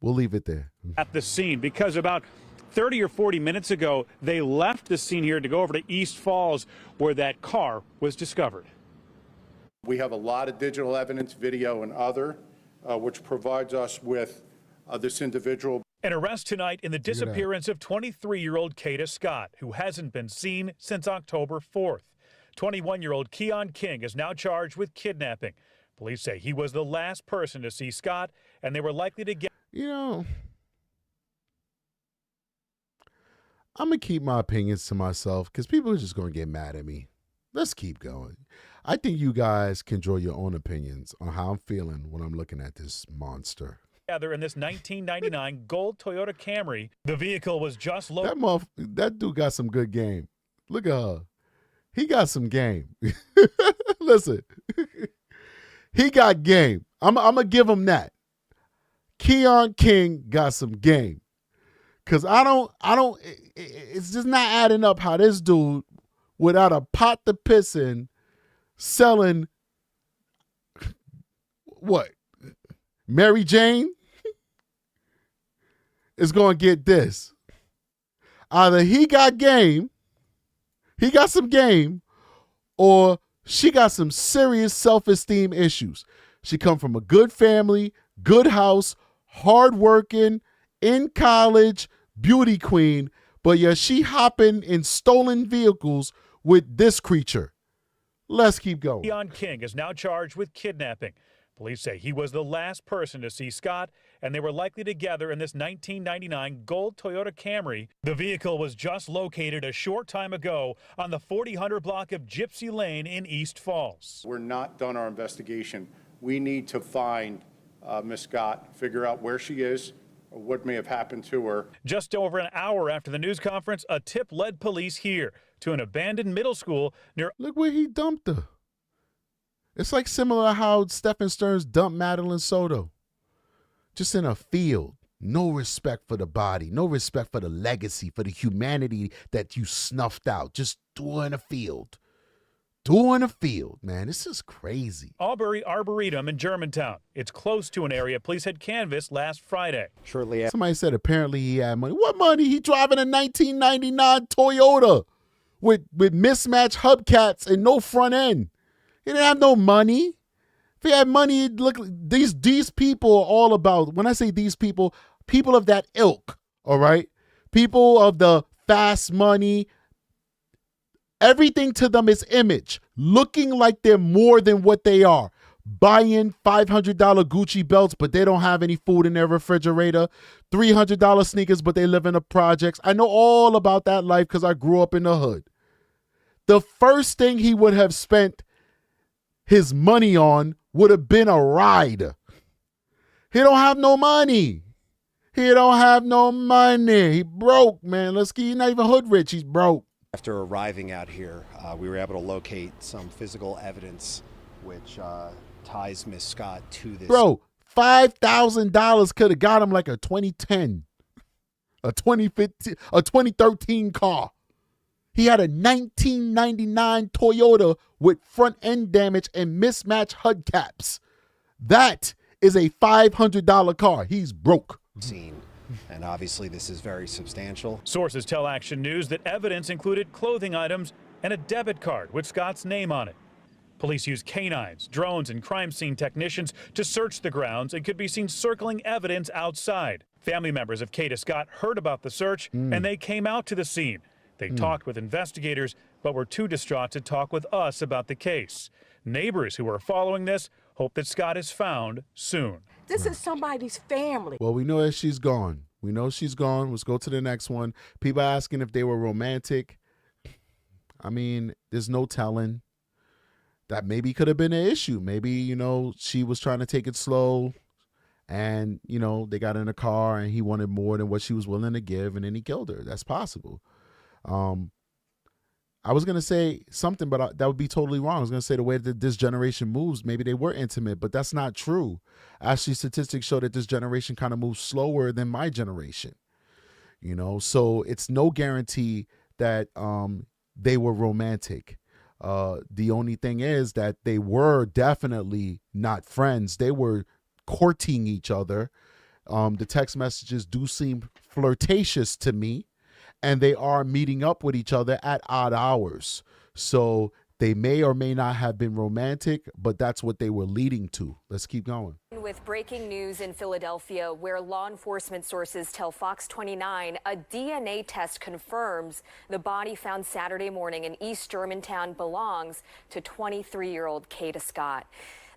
We'll leave it there. At the scene, because about 30 or 40 minutes ago, they left the scene here to go over to East Falls, where that car was discovered. We have a lot of digital evidence, video and other, which provides us with this individual. An arrest tonight in the disappearance of 23-year-old Kada Scott, who hasn't been seen since October 4th. 21-year-old Keon King is now charged with kidnapping. Police say he was the last person to see Scott, and they were likely to get... You know, I'm going to keep my opinions to myself because people are just going to get mad at me. Let's keep going. I think you guys can draw your own opinions on how I'm feeling when I'm looking at this monster. Together in this 1999 gold Toyota Camry. The vehicle was just low. That dude got some good game. Look at her. He got some game. Listen, he got game. I'm going to give him that. Keon King got some game. Because it's just not adding up how this dude, without a pot to piss in, selling, what, Mary Jane, is going to get this. Either he got game, he got some game, or she got some serious self-esteem issues. She come from a good family, good house, hardworking, in college, beauty queen, but yeah, she hopping in stolen vehicles with this creature. Let's keep going. Keon King is now charged with kidnapping. Police say he was the last person to see Scott, and they were likely together in this 1999 gold Toyota Camry. The vehicle was just located a short time ago on the 4000 block of Gypsy Lane in East Falls. We're not done our investigation. We need to find Miss Scott, figure out where she is, or what may have happened to her. Just over an hour after the news conference, a tip led police here to an abandoned middle school near... Look where he dumped her. It's like similar to how Stephen Stearns dumped Madeline Soto. Just in a field. No respect for the body. No respect for the legacy, for the humanity that you snuffed out. Just threw her in a field. Threw her in a field, man. This is crazy. Aubrey Arboretum in Germantown. It's close to an area police had canvassed last Friday. Shortly after. Somebody said apparently he had money. What money? He driving a 1999 Toyota with mismatched hubcaps and no front end. He didn't have no money. If he had money, look, these people are all about, when I say these people of that ilk, all right? People of the fast money. Everything to them is image, looking like they're more than what they are. Buying $500 Gucci belts, but they don't have any food in their refrigerator. $300 sneakers, but they live in the projects. I know all about that life because I grew up in the hood. The first thing he would have spent his money on would have been a ride. He don't have no money. He don't have no money. He broke, man. He's not even hood rich. He's broke. After arriving out here, we were able to locate some physical evidence which ties Miss Scott to this. Bro, $5,000 could have got him like a 2010, a 2015, a 2013 car. He had a 1999 Toyota with front end damage and mismatched hubcaps. That is a $500 car. He's broke. Scene. And obviously this is very substantial. Sources tell Action News that evidence included clothing items and a debit card with Scott's name on it. Police used canines, drones, and crime scene technicians to search the grounds and could be seen circling evidence outside. Family members of Kada Scott heard about the search and they came out to the scene. They talked with investigators but were too distraught to talk with us about the case. Neighbors who are following this hope that Scott is found soon. This is somebody's family. Well, we know that she's gone. We know she's gone. Let's go to the next one. People asking if they were romantic. I mean, there's no telling. That maybe could have been an issue. Maybe, she was trying to take it slow. And, you know, they got in a car and he wanted more than what she was willing to give, and then he killed her. That's possible. I was going to say something, but that would be totally wrong. I was going to say the way that this generation moves, maybe they were intimate, but that's not true. Actually, statistics show that this generation kind of moves slower than my generation. You know, so it's no guarantee that they were romantic. The only thing is that they were definitely not friends. They were courting each other. The text messages do seem flirtatious to me, and they are meeting up with each other at odd hours. So they may or may not have been romantic, but that's what they were leading to. Let's keep going. With breaking news in Philadelphia, where law enforcement sources tell Fox 29 a DNA test confirms the body found Saturday morning in East Germantown belongs to 23-year-old Kada Scott.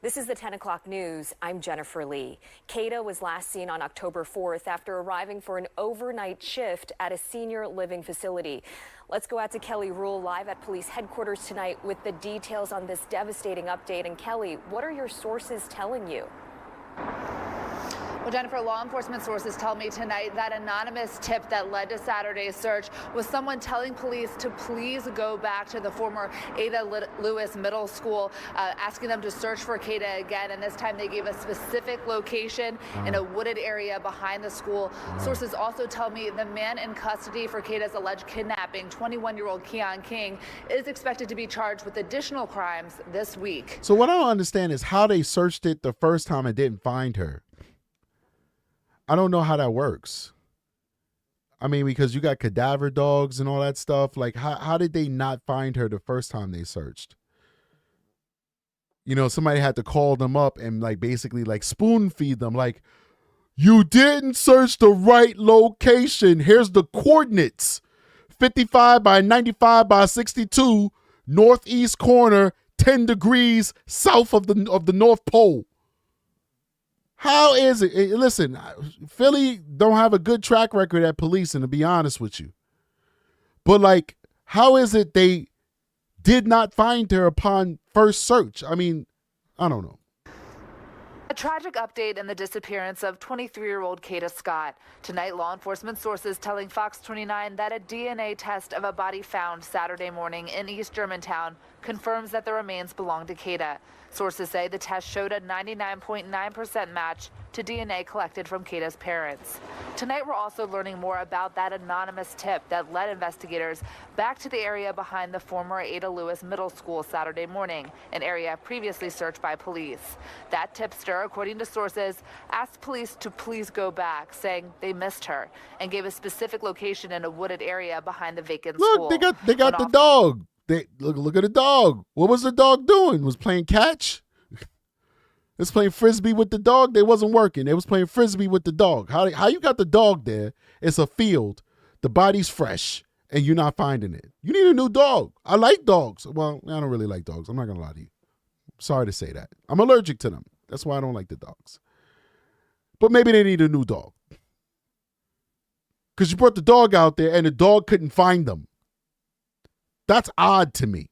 This is the 10 o'clock news. I'm Jennifer Lee. Kada was last seen on October 4th after arriving for an overnight shift at a senior living facility. Let's go out to Kelly Rule live at police headquarters tonight with the details on this devastating update. And Kelly, what are your sources telling you? Well, Jennifer, law enforcement sources tell me tonight that anonymous tip that led to Saturday's search was someone telling police to please go back to the former Ada Lewis Middle School, asking them to search for Kada again. And this time they gave a specific location in a wooded area behind the school. Sources also tell me the man in custody for Kada's alleged kidnapping, 21-year-old Keon King, is expected to be charged with additional crimes this week. So what I don't understand is how they searched it the first time and didn't find her. I don't know how that works. I mean, because you got cadaver dogs and all that stuff. Like, how did they not find her the first time they searched? You know, somebody had to call them up and like basically like spoon feed them. Like, you didn't search the right location. Here's the coordinates. 55 by 95 by 62, northeast corner, 10 degrees south of the North Pole. How is it? Listen, Philly don't have a good track record at policing, to be honest with you. But, like, how is it they did not find her upon first search? I mean, I don't know. A tragic update in the disappearance of 23-year-old Kada Scott. Tonight, law enforcement sources telling Fox 29 that a DNA test of a body found Saturday morning in East Germantown confirms that the remains belong to Kada. Sources say the test showed a 99.9% match to DNA collected from Kada's parents. Tonight, we're also learning more about that anonymous tip that led investigators back to the area behind the former Ada Lewis Middle School Saturday morning, an area previously searched by police. That tipster, according to sources, asked police to please go back, saying they missed her, and gave a specific location in a wooded area behind the vacant school. Look, they got the dog. Look at the dog. What was the dog doing? Was playing catch? It's playing frisbee with the dog. They wasn't working. They was playing frisbee with the dog. How you got the dog there? It's a field. The body's fresh, and you're not finding it. You need a new dog. I like dogs. Well, I don't really like dogs. I'm not gonna lie to you. Sorry to say that. I'm allergic to them. That's why I don't like the dogs. But maybe they need a new dog. Because you brought the dog out there, and the dog couldn't find them. That's odd to me.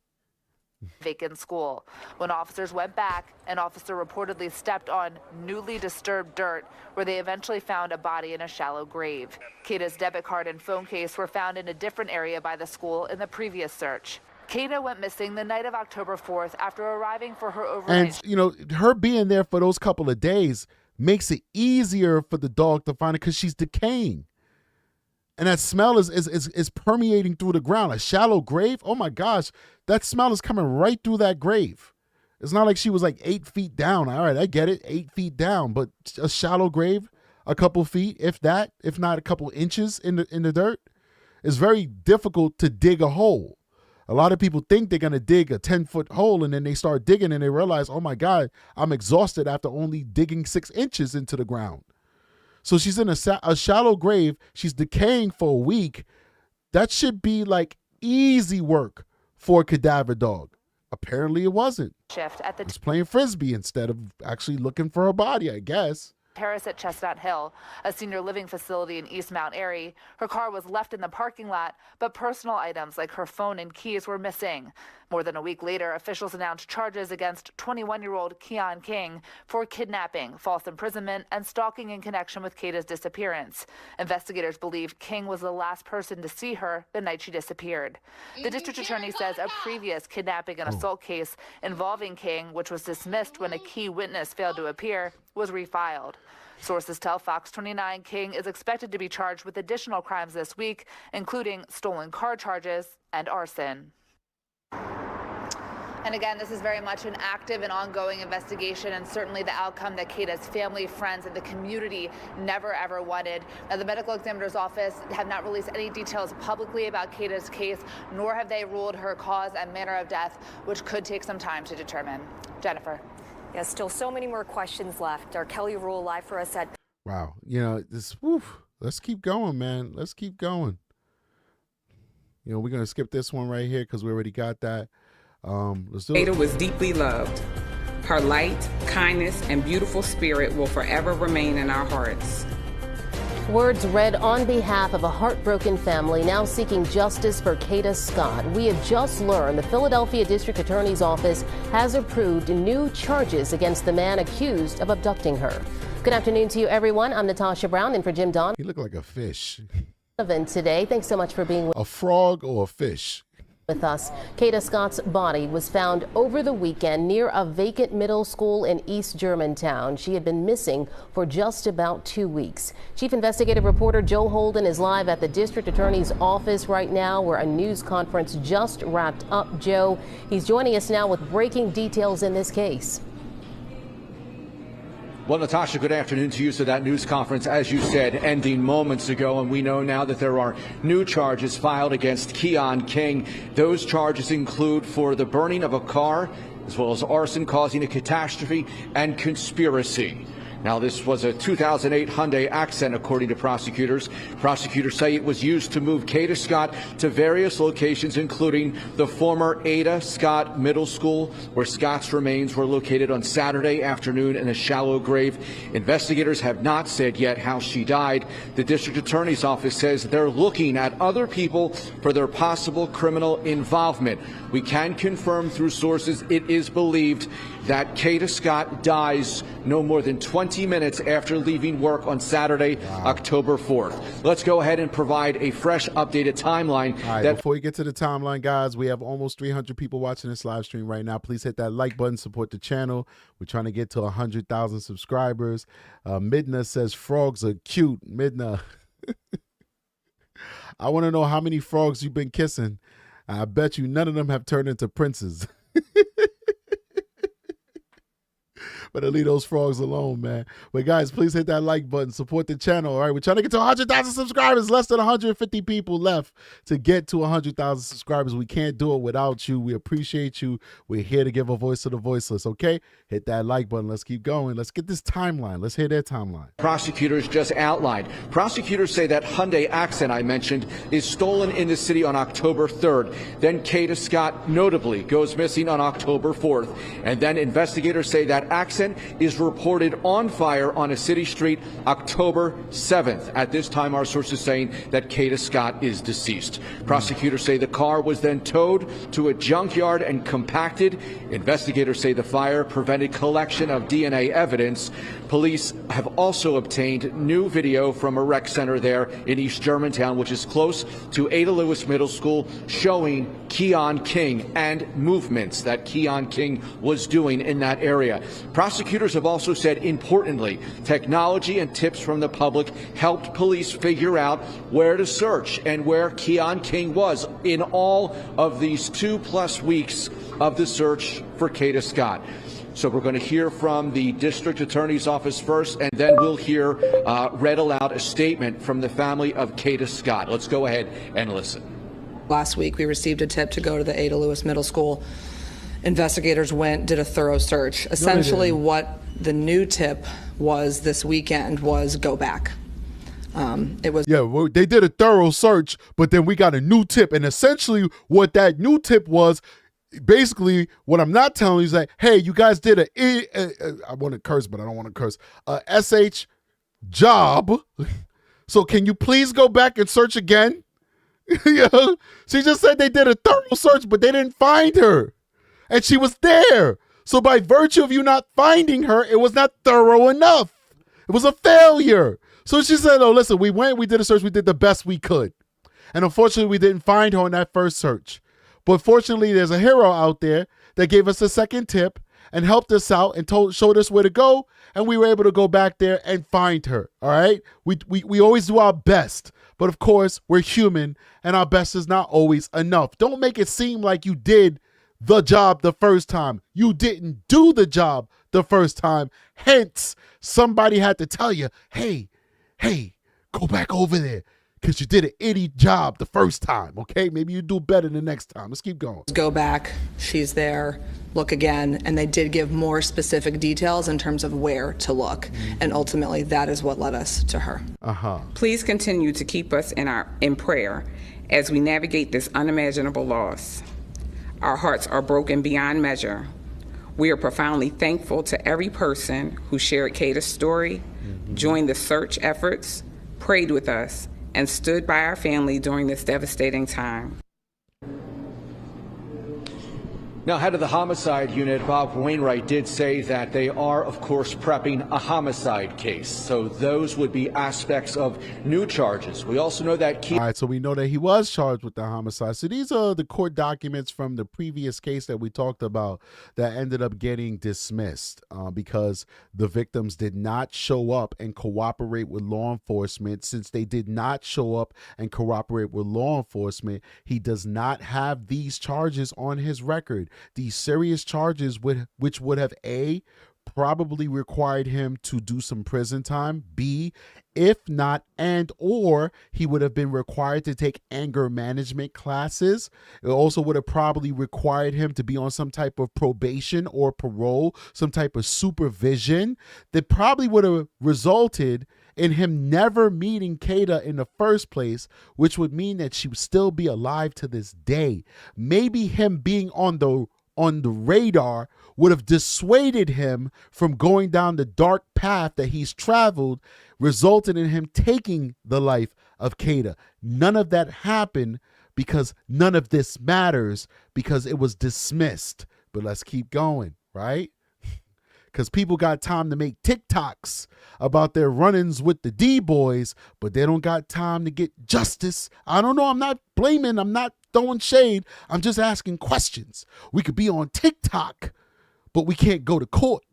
Vacant school. When officers went back, an officer reportedly stepped on newly disturbed dirt where they eventually found a body in a shallow grave. Kada's debit card and phone case were found in a different area by the school in the previous search. Kada went missing the night of October 4th after arriving for her overnight. And, you know, her being there for those couple of days makes it easier for the dog to find it because she's decaying. And that smell is permeating through the ground. A shallow grave? Oh, my gosh. That smell is coming right through that grave. It's not like she was like 8 feet down. All right, I get it, 8 feet down. But a shallow grave, a couple feet, if that, if not a couple inches in the dirt, it's very difficult to dig a hole. A lot of people think they're going to dig a 10-foot hole, and then they start digging, and they realize, oh, my God, I'm exhausted after only digging 6 inches into the ground. So she's in a shallow grave. She's decaying for a week. That should be like easy work for a cadaver dog. Apparently it wasn't. Shift at the It's playing frisbee instead of actually looking for her body, I guess. Terrace at Chestnut Hill, a senior living facility in East Mount Airy. Her car was left in the parking lot, but personal items like her phone and keys were missing. More than a week later, officials announced charges against 21-year-old Keon King for kidnapping, false imprisonment, and stalking in connection with Kada's disappearance. Investigators believe King was the last person to see her the night she disappeared. The district attorney says a previous kidnapping and assault case involving King, which was dismissed when a key witness failed to appear, was refiled. Sources tell Fox 29 King is expected to be charged with additional crimes this week, including stolen car charges and arson. And again, this is very much an active and ongoing investigation, and certainly the outcome that Kada's family, friends, and the community never, ever wanted. Now, the medical examiner's office have not released any details publicly about Kada's case, nor have they ruled her cause and manner of death, which could take some time to determine. Jennifer. Yes, still so many more questions left. Our Kelly Rule live for us at... Wow. You know, this, let's keep going, man. Let's keep going. You know, we're going to skip this one right here because we already got that. Let's do it. Ada was deeply loved. Her light, kindness, and beautiful spirit will forever remain in our hearts. Words read on behalf of a heartbroken family now seeking justice for Kada Scott. We have just learned the Philadelphia District Attorney's Office has approved new charges against the man accused of abducting her. Good afternoon to you, everyone. I'm Natasha Brown, and for Jim Don. He looked like a fish. Event today. Thanks so much for being with a frog or a fish. With us. Kada Scott's body was found over the weekend near a vacant middle school in East Germantown. She had been missing for just about 2 weeks. Chief investigative reporter Joe Holden is live at the district attorney's office right now, where a news conference just wrapped up. Joe, he's joining us now with breaking details in this case. Well, Natasha, good afternoon to you. So that news conference, as you said, ending moments ago, and we know now that there are new charges filed against Keon King. Those charges include for the burning of a car, as well as arson causing a catastrophe, and conspiracy. Now, this was a 2008 Hyundai Accent, according to prosecutors. Prosecutors say it was used to move Kada Scott to various locations, including the former Kada Scott Middle School, where Scott's remains were located on Saturday afternoon in a shallow grave. Investigators have not said yet how she died. The district attorney's office says they're looking at other people for their possible criminal involvement. We can confirm through sources it is believed that Kada Scott dies no more than 20 minutes after leaving work on Saturday, October 4th. Let's go ahead and provide a fresh, updated timeline. All right, before we get to the timeline, guys, we have almost 300 people watching this live stream right now. Please hit that like button, support the channel. We're trying to get to 100,000 subscribers. Midna says frogs are cute. Midna, I want to know how many frogs you've been kissing. I bet you none of them have turned into princes. But leave those frogs alone, man. But guys, please hit that like button, support the channel. All right, we're trying to get to 100,000 subscribers. Less than 150 people left to get to 100,000 subscribers. We can't do it without you. We appreciate you. We're here to give a voice to the voiceless, okay? Hit that like button. Let's keep going. Let's get this timeline. Let's hear their timeline. Prosecutors just outlined. Prosecutors say that Hyundai Accent I mentioned is stolen in the city on October 3rd. Then Kada Scott notably goes missing on October 4th. And then investigators say that Accent is reported on fire on a city street October 7th. At this time, our sources saying that Kada Scott is deceased. Prosecutors say the car was then towed to a junkyard and compacted. Investigators say the fire prevented collection of DNA evidence. Police have also obtained new video from a rec center there in East Germantown, which is close to Ada Lewis Middle School, showing Keon King and movements that Keon King was doing in that area. Prosecutors have also said, importantly, technology and tips from the public helped police figure out where to search and where Keon King was in all of these 2+ weeks of the search for Kada Scott. So we're going to hear from the district attorney's office first, and then we'll hear read aloud a statement from the family of Kada Scott. Let's go ahead and listen. Last week, we received a tip to go to the Ada Lewis Middle School. Investigators did a thorough search. Essentially, what the new tip was this weekend was go back. Well, they did a thorough search, but then we got a new tip. And essentially what that new tip was, basically, what I'm not telling you is like, hey, you guys did I want to curse, but I don't want to curse, SH job. So can you please go back and search again? You know? She just said they did a thorough search, but they didn't find her. And she was there. So by virtue of you not finding her, it was not thorough enough. It was a failure. So she said, oh, listen, we did a search, we did the best we could. And unfortunately, we didn't find her on that first search. But fortunately, there's a hero out there that gave us a second tip and helped us out and showed us where to go. And we were able to go back there and find her. All right. We always do our best. But of course, we're human and our best is not always enough. Don't make it seem like you did the job the first time. You didn't do the job the first time. Hence, somebody had to tell you, hey, go back over there because you did an idiot job the first time, okay? Maybe you do better the next time. Let's keep going. Go back, she's there, look again, and they did give more specific details in terms of where to look, and ultimately that is what led us to her. Please continue to keep us in prayer as we navigate this unimaginable loss. Our hearts are broken beyond measure. We are profoundly thankful to every person who shared Kada's story, joined the search efforts, prayed with us, and stood by our family during this devastating time. Now, head of the homicide unit, Bob Wainwright, did say that they are, of course, prepping a homicide case. So those would be aspects of new charges. We also know that All right, so we know that he was charged with the homicide. So these are the court documents from the previous case that we talked about that ended up getting dismissed because the victims did not show up and cooperate with law enforcement. Since they did not show up and cooperate with law enforcement, he does not have these charges on his record. These serious charges which would have A, probably required him to do some prison time, B, if not and or he would have been required to take anger management classes. It also would have probably required him to be on some type of probation or parole, some type of supervision that probably would have resulted in him never meeting Kada in the first place, which would mean that she would still be alive to this day. Maybe him being on the radar would have dissuaded him from going down the dark path that he's traveled, resulting in him taking the life of Kada. None of that happened because none of this matters because it was dismissed. But let's keep going, right? Because people got time to make TikToks about their run-ins with the D-boys, but they don't got time to get justice. I don't know. I'm not blaming. I'm not throwing shade. I'm just asking questions. We could be on TikTok, but we can't go to court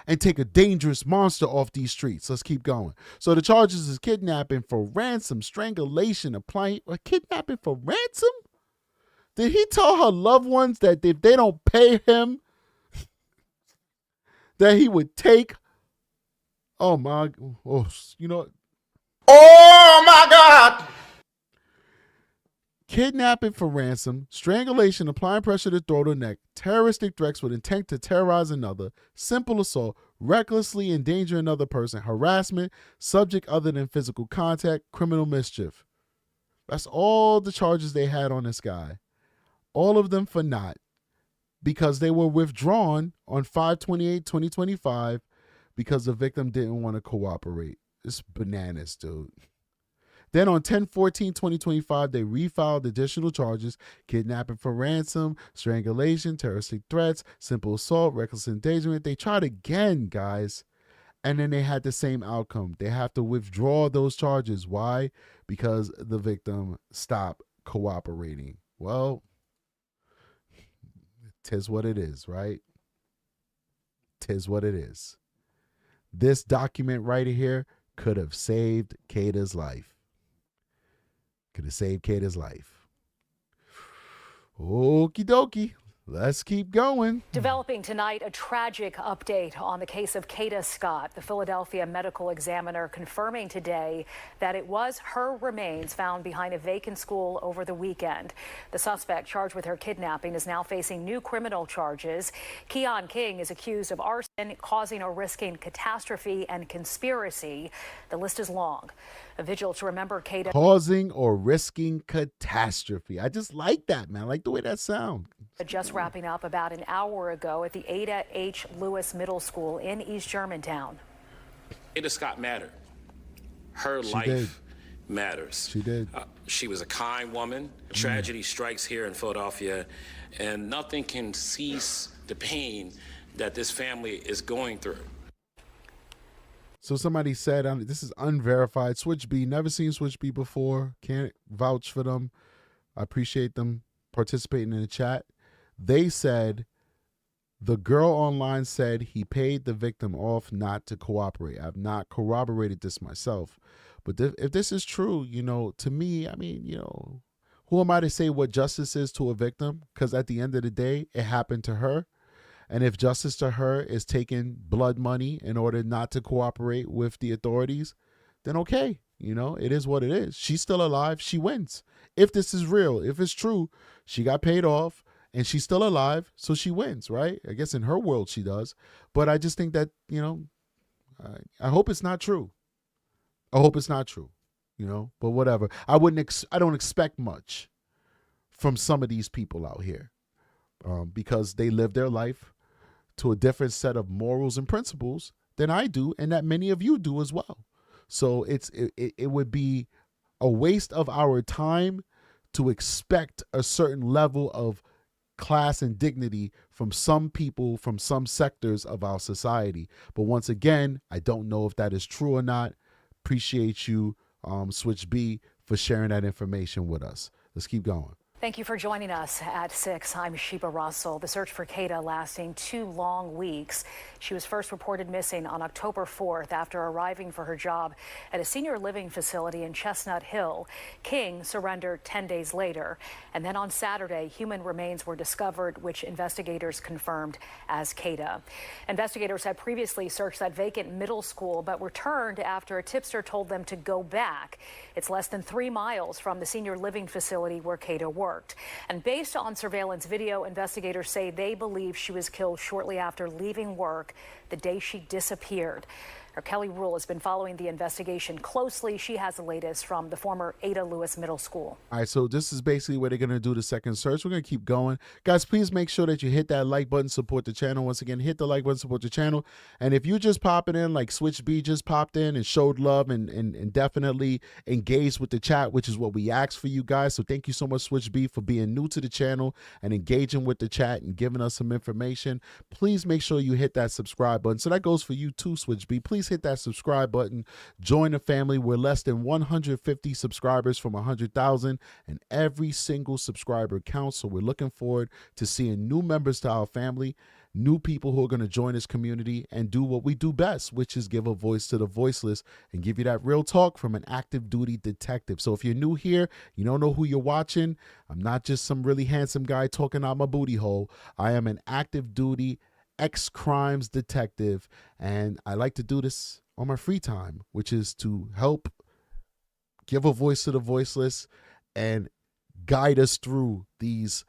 and take a dangerous monster off these streets. Let's keep going. So the charges is kidnapping for ransom, strangulation, kidnapping for ransom? Did he tell her loved ones that if they don't pay him, that he would take? Oh my God. Kidnapping for ransom, strangulation, applying pressure to throat or neck, terroristic threats with intent to terrorize another, simple assault, recklessly endanger another person, harassment, subject other than physical contact, criminal mischief. That's all the charges they had on this guy. All of them for naught, because they were withdrawn on 5/28/2025 because the victim didn't want to cooperate. It's bananas, dude. Then on 10/14/2025, they refiled additional charges: kidnapping for ransom, strangulation, terroristic threats, simple assault, reckless endangerment. They tried again, guys, and then they had the same outcome. They have to withdraw those charges. Why? Because the victim stopped cooperating. Well, 'tis what it is, right? 'Tis what it is. This document right here could have saved Kada's life. Could have saved Kada's life. Okie dokie. Let's keep going. Developing tonight, a tragic update on the case of Kada Scott. The Philadelphia medical examiner confirming today that it was her remains found behind a vacant school over the weekend. The suspect charged with her kidnapping is now facing new criminal charges. Keon King is accused of arson, causing or risking catastrophe, and conspiracy. The list is long. A vigil to remember Kada. Causing or risking catastrophe. I just like that, man. I like the way that sounds. Just wrapping up about an hour ago at the Ada H. Lewis Middle School in East Germantown. Kada Scott mattered. Her life matters. She did. She was a kind woman. Tragedy strikes here in Philadelphia, and nothing can cease the pain that this family is going through. So somebody said, this is unverified. Switch B, never seen Switch B before. Can't vouch for them. I appreciate them participating in the chat. They said the girl online said he paid the victim off not to cooperate. I've not corroborated this myself. But if this is true, to me, I mean, who am I to say what justice is to a victim? Because at the end of the day, it happened to her. And if justice to her is taking blood money in order not to cooperate with the authorities, then okay. It is what it is. She's still alive. She wins. If this is real, if it's true, she got paid off and she's still alive. So she wins, right? I guess in her world she does. But I just think that, I hope it's not true. I hope it's not true, but whatever. I don't expect much from some of these people out here because they live their life to a different set of morals and principles than I do and that many of you do as well. So it would be a waste of our time to expect a certain level of class and dignity from some people, from some sectors of our society. But once again, I don't know if that is true or not. Appreciate you, Switch B, for sharing that information with us. Let's keep going. Thank you for joining us at 6. I'm Sheba Russell. The search for Kada lasting 2 long weeks. She was first reported missing on October 4th after arriving for her job at a senior living facility in Chestnut Hill. King surrendered 10 days later. And then on Saturday, human remains were discovered, which investigators confirmed as Kada. Investigators had previously searched that vacant middle school, but returned after a tipster told them to go back. It's less than 3 miles from the senior living facility where Kada worked. And based on surveillance video, investigators say they believe she was killed shortly after leaving work the day she disappeared. Our Kelly Rule has been following the investigation closely. She has the latest from the former Ada Lewis Middle School. All right, so this is basically where they're going to do the second search. We're going to keep going. Guys, please make sure that you hit that like button, support the channel. Once again, hit the like button, support the channel. And if you just popping in, like Switch B just popped in and showed love and definitely engaged with the chat, which is what we asked for you guys. So thank you so much, Switch B, for being new to the channel and engaging with the chat and giving us some information. Please make sure you hit that subscribe button. So that goes for you too, Switch B. Please hit that subscribe button. Join the family. We're less than 150 subscribers from 100,000, and every single subscriber counts. So we're looking forward to seeing new members to our family, new people who are going to join this community and do what we do best, which is give a voice to the voiceless and give you that real talk from an active duty detective. So if you're new here, you don't know who you're watching, I'm not just some really handsome guy talking out my booty hole. I am an active duty ex-crimes detective, and I like to do this on my free time, which is to help give a voice to the voiceless and guide us through these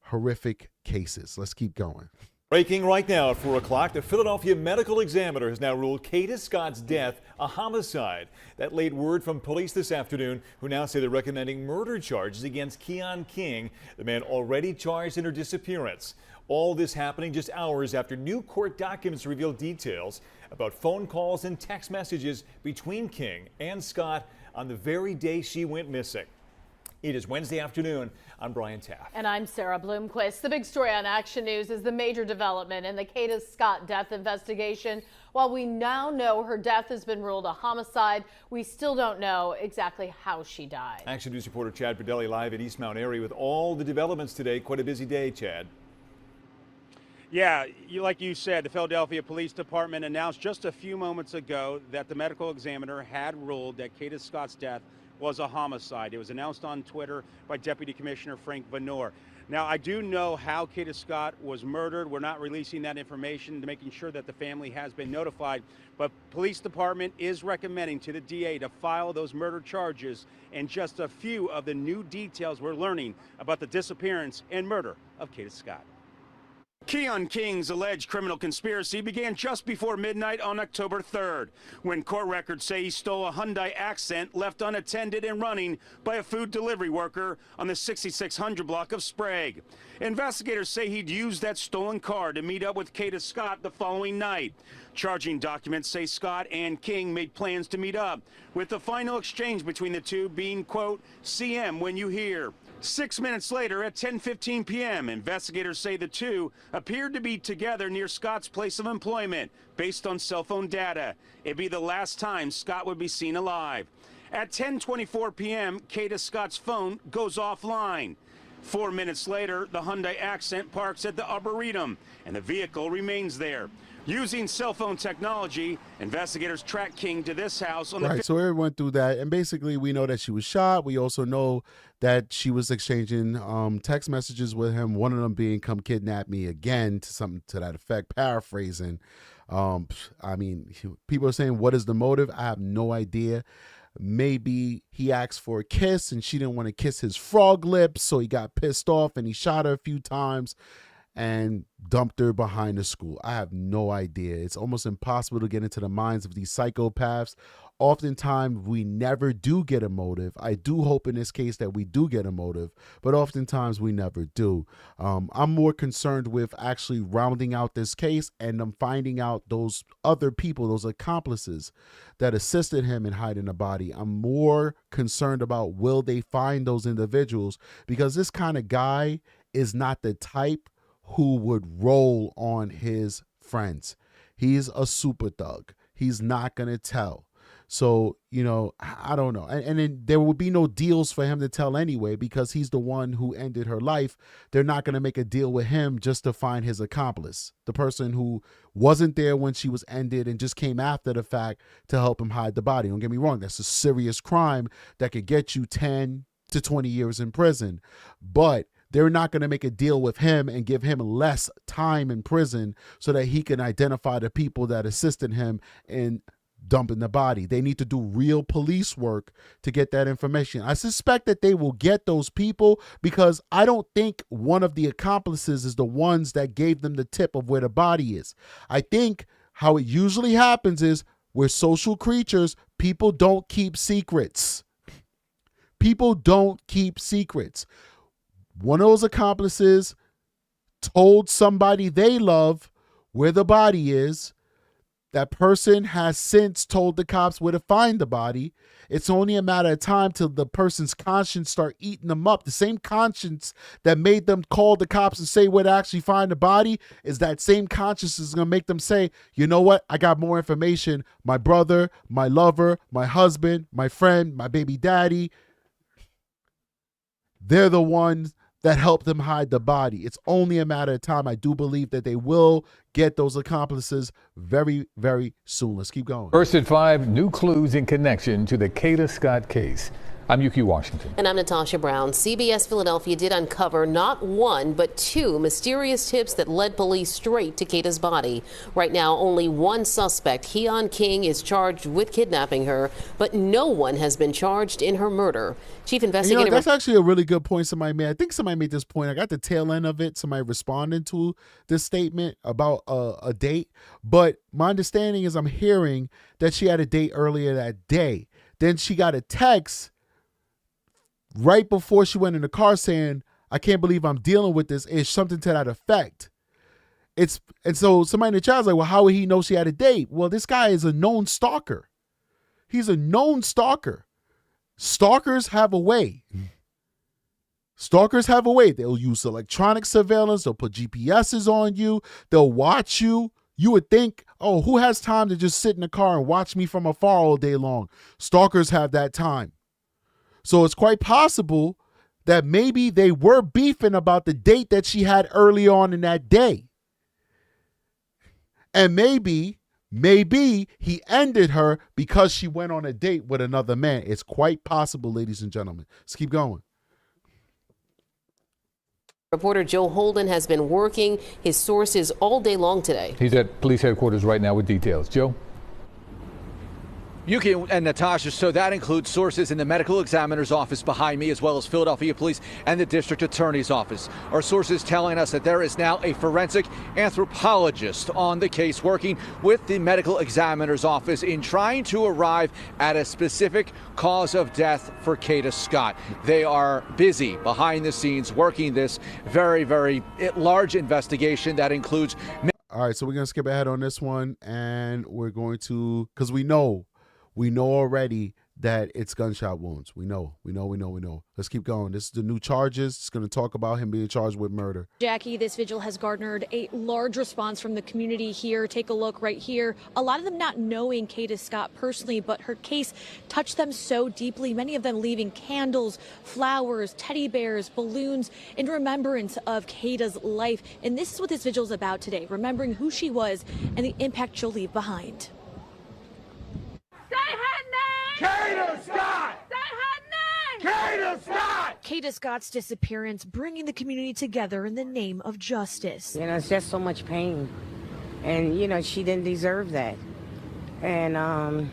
horrific cases. Let's keep going. Breaking right now at 4 o'clock, the Philadelphia medical examiner has now ruled Kada Scott's death a homicide. That laid word from police this afternoon, who now say they're recommending murder charges against Keon King, the man already charged in her disappearance. All this happening just hours after new court documents reveal details about phone calls and text messages between King and Scott on the very day she went missing. It is Wednesday afternoon. I'm Brian Taft. And I'm Sarah Bloomquist. The big story on Action News is the major development in the Kada Scott death investigation. While we now know her death has been ruled a homicide, we still don't know exactly how she died. Action News reporter Chad Berdelli live at East Mount Airy with all the developments today. Quite a busy day, Chad. Yeah, like you said, the Philadelphia Police Department announced just a few moments ago that the medical examiner had ruled that Kada Scott's death was a homicide. It was announced on Twitter by Deputy Commissioner Frank Vanor. Now, I do know how Kada Scott was murdered. We're not releasing that information, making sure that the family has been notified. But police department is recommending to the DA to file those murder charges, and just a few of the new details we're learning about the disappearance and murder of Kada Scott. Keon King's alleged criminal conspiracy began just before midnight on October 3rd, when court records say he stole a Hyundai Accent left unattended and running by a food delivery worker on the 6600 block of Sprague. Investigators say he'd used that stolen car to meet up with Kada Scott the following night. Charging documents say Scott and King made plans to meet up, with the final exchange between the two being, quote, "CM when you hear." 6 minutes later, at 10:15 p.m., investigators say the two appeared to be together near Scott's place of employment, based on cell phone data. It'd be the last time Scott would be seen alive. At 10:24 p.m., Kada Scott's phone goes offline. 4 minutes later, the Hyundai Accent parks at the Arboretum, and the vehicle remains there. Using cell phone technology, investigators track King to this house on the... Right, so we went through that, and basically we know that she was shot. We also know that she was exchanging text messages with him, one of them being, "Come kidnap me again," to something to that effect, paraphrasing. I mean, people are saying, what is the motive? I have no idea. Maybe he asked for a kiss, and she didn't want to kiss his frog lips, so he got pissed off, and he shot her a few times and dumped her behind the school. I have no idea. It's almost impossible to get into the minds of these psychopaths. Oftentimes, we never do get a motive. I do hope in this case that we do get a motive, but oftentimes we never do. I'm more concerned with actually rounding out this case and them finding out those other people, those accomplices that assisted him in hiding the body. I'm more concerned about, will they find those individuals? Because this kind of guy is not the type who would roll on his friends. He's a super thug. He's not going to tell. So, you know, I don't know. And then there would be no deals for him to tell anyway, because he's the one who ended her life. They're not going to make a deal with him just to find his accomplice, the person who wasn't there when she was ended and just came after the fact to help him hide the body. Don't get me wrong. That's a serious crime that could get you 10 to 20 years in prison. But they're not going to make a deal with him and give him less time in prison so that he can identify the people that assisted him in dumping the body. They need to do real police work to get that information. I suspect that they will get those people, because I don't think one of the accomplices is the ones that gave them the tip of where the body is. I think how it usually happens is, we're social creatures. People don't keep secrets. People don't keep secrets. One of those accomplices told somebody they love where the body is. That person has since told the cops where to find the body. It's only a matter of time till the person's conscience start eating them up. The same conscience that made them call the cops and say where to actually find the body is that same conscience is going to make them say, you know what? I got more information. My brother, my lover, my husband, my friend, my baby daddy, they're the ones that helped them hide the body. It's only a matter of time. I do believe that they will get those accomplices very, very soon. Let's keep going. First at 5, new clues in connection to the Kada Scott case. I'm Yuki Washington. And I'm Natasha Brown. CBS Philadelphia did uncover not one, but two mysterious tips that led police straight to Kada's body. Right now, only one suspect, Keon King, is charged with kidnapping her, but no one has been charged in her murder. Chief investigator... You know, that's actually a really good point somebody made. I think somebody made this point. I got the tail end of it, somebody responding to this statement about a date. But my understanding is, I'm hearing that she had a date earlier that day. Then she got a text right before she went in the car saying, I can't believe I'm dealing with this. It's something to that effect. And so somebody in the chat's like, well, how would he know she had a date? Well, this guy is a known stalker. He's a known stalker. Stalkers have a way. Stalkers have a way. They'll use electronic surveillance. They'll put GPSs on you. They'll watch you. You would think, oh, who has time to just sit in the car and watch me from afar all day long? Stalkers have that time. So it's quite possible that maybe they were beefing about the date that she had early on in that day. And maybe he ended her because she went on a date with another man. It's quite possible, ladies and gentlemen. Let's keep going. Reporter Joe Holden has been working his sources all day long today. He's at police headquarters right now with details. Joe? Yuki and Natasha, so that includes sources in the medical examiner's office behind me, as well as Philadelphia Police and the district attorney's office. Our sources telling us that there is now a forensic anthropologist on the case working with the medical examiner's office in trying to arrive at a specific cause of death for Kada Scott. They are busy behind the scenes working this very, very large investigation that includes. All right, so we're going to skip ahead on this one, and we're going to, because we know already that it's gunshot wounds. We know. Let's keep going. This is the new charges. It's going to talk about him being charged with murder. Jackie, this vigil has garnered a large response from the community here. Take a look right here. A lot of them not knowing Kada Scott personally, but her case touched them so deeply. Many of them leaving candles, flowers, teddy bears, balloons in remembrance of Kada's life. And this is what this vigil is about today, remembering who she was and the impact she'll leave behind. Kada Scott! Kada Scott! Kada Scott's disappearance bringing the community together in the name of justice. You know, it's just so much pain. And, you know, she didn't deserve that. And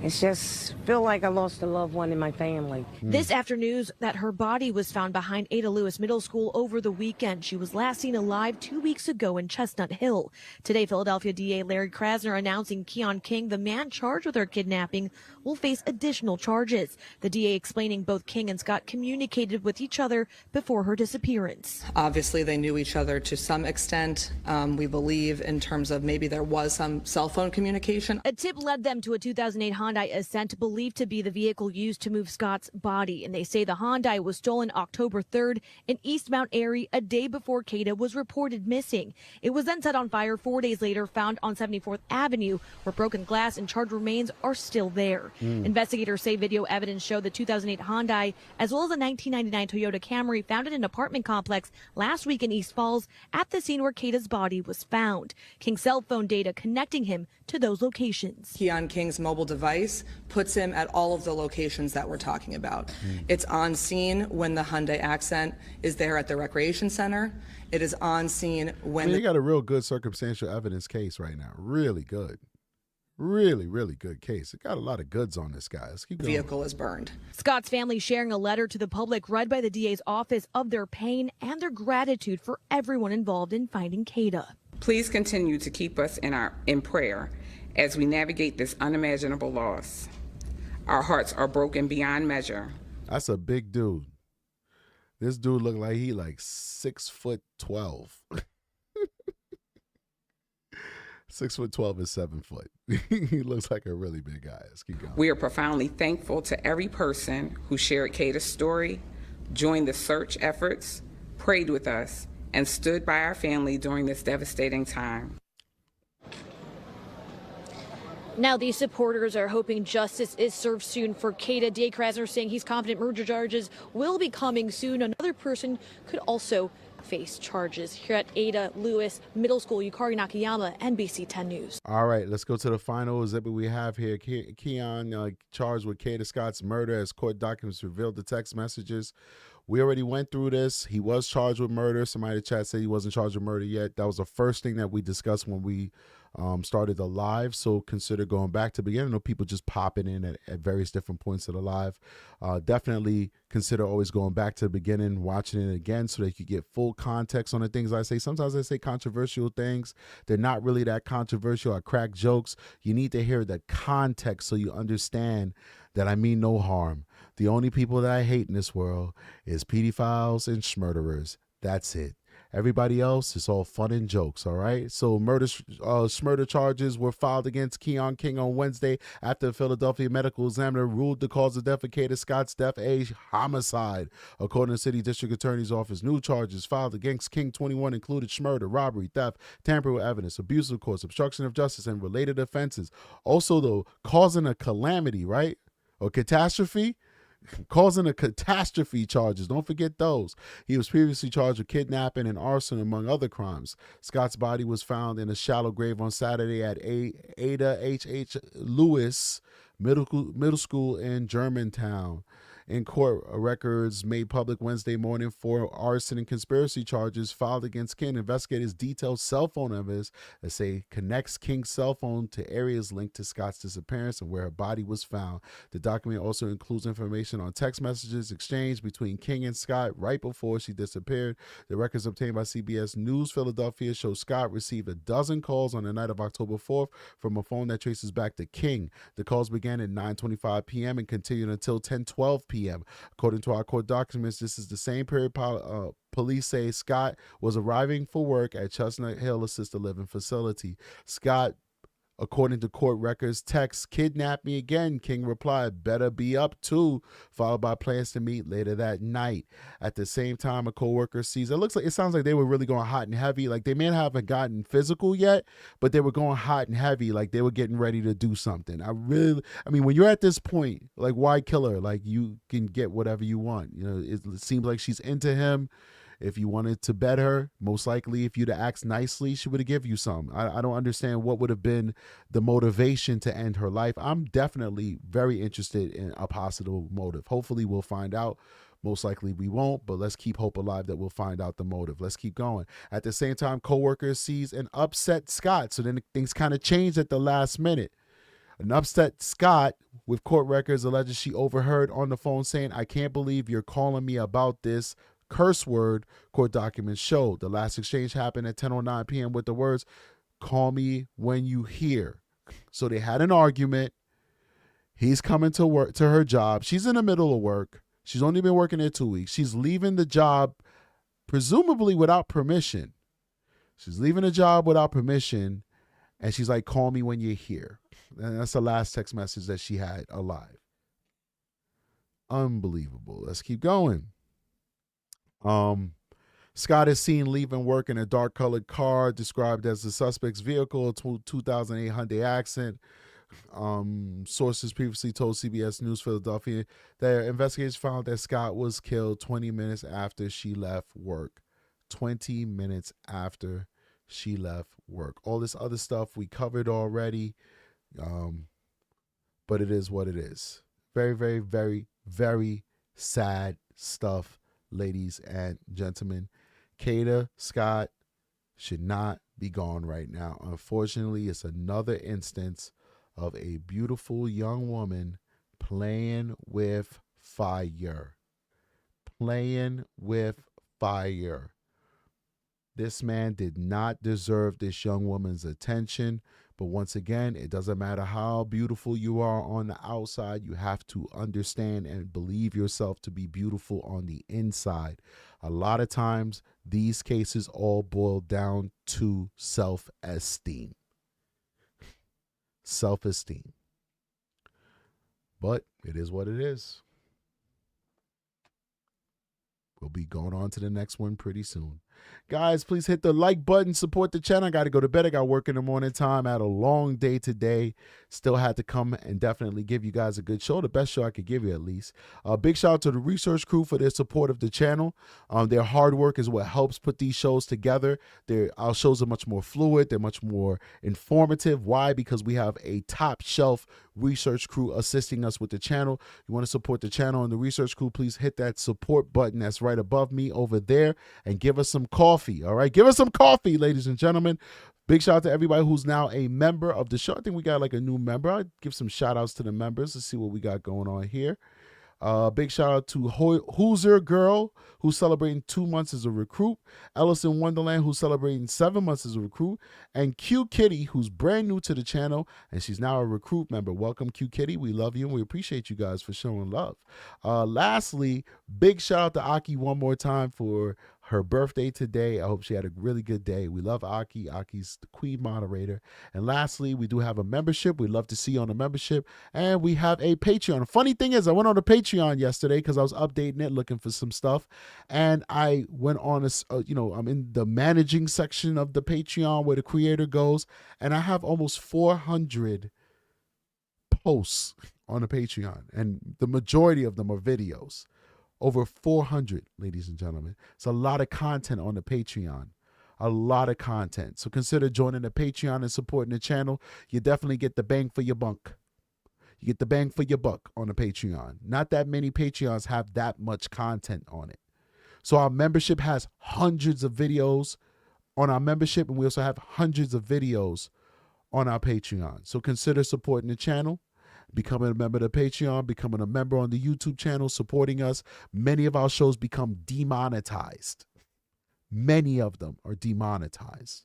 it's just feel like I lost a loved one in my family. This after news that her body was found behind Ada Lewis Middle School over the weekend. She was last seen alive 2 weeks ago in Chestnut Hill. Today, Philadelphia DA Larry Krasner announcing Keon King, the man charged with her kidnapping, will face additional charges. The DA explaining both King and Scott communicated with each other before her disappearance. Obviously, they knew each other to some extent. We believe in terms of maybe there was some cell phone communication. A tip led them to a 2008 Hyundai Ascent, believed to be the vehicle used to move Scott's body. And they say the Hyundai was stolen October 3rd in East Mount Airy, a day before Kada was reported missing. It was then set on fire 4 days later, found on 74th Avenue, where broken glass and charred remains are still there. Investigators say video evidence showed the 2008 Hyundai, as well as a 1999 Toyota Camry, found in an apartment complex last week in East Falls at the scene where Kada's body was found. King's cell phone data connecting him to those locations. Keon King's mobile device puts him at all of the locations that we're talking about. It's on scene when the Hyundai Accent is there at the recreation center. It is on scene when they got a real good circumstantial evidence case right now. Really good. Really, really good case. It got a lot of goods on this guy. Let's keep going. Vehicle is burned. Scott's family sharing a letter to the public read by the DA's office of their pain and their gratitude for everyone involved in finding Kada. Please continue to keep us in prayer as we navigate this unimaginable loss. Our hearts are broken beyond measure. That's a big dude. This dude looked like he like 6'12". 6'12" is 7 foot. He looks like a really big guy. Let's keep going. We are profoundly thankful to every person who shared Kada's story, joined the search efforts, prayed with us, and stood by our family during this devastating time. Now these supporters are hoping justice is served soon for Kada. DA Krasner saying he's confident murder charges will be coming soon. Another person could also face charges. Here at Ada Lewis Middle School, Yukari Nakayama, NBC 10 News. All right, let's go to the final exhibit we have here. Keon charged with Kada Scott's murder as court documents revealed the text messages. We already went through this. He was charged with murder. Somebody in the chat said he wasn't charged with murder yet. That was the first thing that we discussed when we started the live. So consider going back to the beginning. I know people just popping in at various different points of the live. Definitely consider always going back to the beginning, watching it again so that you get full context on the things I say. Sometimes I say controversial things. They're not really that controversial. I crack jokes. You need to hear the context so you understand that I mean no harm. The only people that I hate in this world is pedophiles and schmurderers. That's it. Everybody else, it's all fun and jokes, all right? So murder charges were filed against Keon King on Wednesday after the Philadelphia medical examiner ruled the cause of death of Kada Scott's death a homicide. According to the city district attorney's office, new charges filed against King 21 included murder, robbery, theft, tampering with evidence, abuse of course, obstruction of justice, and related offenses. Also, though, causing a calamity, right? Or catastrophe? Causing a catastrophe charges. Don't forget those. He was previously charged with kidnapping and arson, among other crimes. Scott's body was found in a shallow grave on Saturday at Ada H.H. Lewis Middle School in Germantown. in court records made public Wednesday morning for arson and conspiracy charges filed against King. Investigators detailed cell phone evidence that say connects King's cell phone to areas linked to Scott's disappearance and where her body was found. The document also includes information on text messages exchanged between King and Scott right before she disappeared. The records obtained by CBS News Philadelphia show Scott received a dozen calls on the night of October 4th from a phone that traces back to King. The calls began at 9:25 p.m. and continued until 10:12 p.m. According to our court documents, this is the same period police say Scott was arriving for work at Chestnut Hill Assisted Living Facility. Scott, according to court records, text, "Kidnap me again." King replied, "Better be up too," followed by plans to meet later that night. At the same time, a co-worker sees, it sounds like they were really going hot and heavy. Like they may not have gotten physical yet, but they were going hot and heavy. Like they were getting ready to do something. I mean, when you're at this point, like why kill her? Like you can get whatever you want. You know, it seems like she's into him. If you wanted to bet her, most likely if you'd have asked nicely, she would have given you some. I don't understand what would have been the motivation to end her life. I'm definitely very interested in a possible motive. Hopefully we'll find out. Most likely we won't, but let's keep hope alive that we'll find out the motive. Let's keep going. At the same time, co-worker sees an upset Scott. So then things kind of changed at the last minute. An upset Scott, with court records, alleges she overheard on the phone saying, "I can't believe you're calling me about this." Curse word, court documents showed. The last exchange happened at 10:09 p.m. with the words, "Call me when you hear." So they had an argument. He's coming to work, to her job. She's in the middle of work. She's only been working there 2 weeks. She's leaving the job, presumably without permission. She's leaving the job without permission, and she's like, "Call me when you're here." And that's the last text message that she had alive. Unbelievable. Let's keep going. Scott is seen leaving work in a dark-colored car described as the suspect's vehicle, a 2008 Hyundai Accent. Sources previously told CBS News Philadelphia that investigators found that Scott was killed 20 minutes after she left work. 20 minutes after she left work. All this other stuff we covered already, but it is what it is. Very, very, very, very sad stuff. Ladies and gentlemen, Kada Scott should not be gone right now. Unfortunately, it's another instance of a beautiful young woman playing with fire. Playing with fire. This man did not deserve this young woman's attention. But once again, it doesn't matter how beautiful you are on the outside. You have to understand and believe yourself to be beautiful on the inside. A lot of times, these cases all boil down to self-esteem. Self-esteem. But it is what it is. We'll be going on to the next one pretty soon. Guys, please hit the like button, support the channel. I got to go to bed. I got work in the morning time. I had a long day today. Still had to come and definitely give you guys a good show, the best show I could give you at least. Big shout out to the research crew for their support of the channel. Their hard work is what helps put these shows together. Our shows are much more fluid. They're much more informative. Why? Because we have a top shelf research crew assisting us with the channel. You want to support the channel and the research crew, please hit that support button that's right above me over there and give us some coffee. All right, give us some coffee, ladies and gentlemen. Big shout out to everybody who's now a member of the show. I think we got like a new member. I'll give some shout outs to the members. Let's see what we got going on here. Big shout out to Hoosier Girl, who's celebrating 2 months as a recruit. Ellison Wonderland, who's celebrating 7 months as a recruit. And Q Kitty, who's brand new to the channel, and she's now a recruit member. Welcome, Q Kitty. We love you, and we appreciate you guys for showing love. Lastly, big shout out to Aki one more time for her birthday today. I hope she had a really good day. We love Aki. Aki's the queen moderator. And lastly, we do have a membership. We'd love to see you on a membership. And we have a Patreon. Funny thing is, I went on a Patreon yesterday because I was updating it, looking for some stuff. And I went on, I'm in the managing section of the Patreon where the creator goes. And I have almost 400 posts on the Patreon. And the majority of them are videos. Over 400, ladies and gentlemen. It's a lot of content on the Patreon. A lot of content. So consider joining the Patreon and supporting the channel. You definitely get the bang for your buck. You get the bang for your buck on a Patreon. Not that many Patreons have that much content on it. So our membership has hundreds of videos on our membership, and we also have hundreds of videos on our Patreon. So consider supporting the channel, becoming a member of the Patreon, becoming a member on the YouTube channel, supporting us. Many of our shows become demonetized. Many of them are demonetized.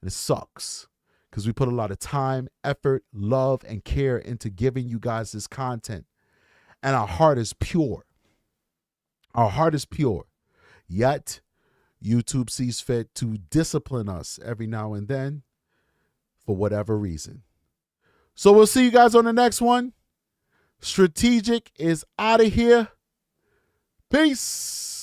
And it sucks because we put a lot of time, effort, love, and care into giving you guys this content. And our heart is pure. Our heart is pure. Yet, YouTube sees fit to discipline us every now and then for whatever reason. So we'll see you guys on the next one. Strategic is out of here. Peace.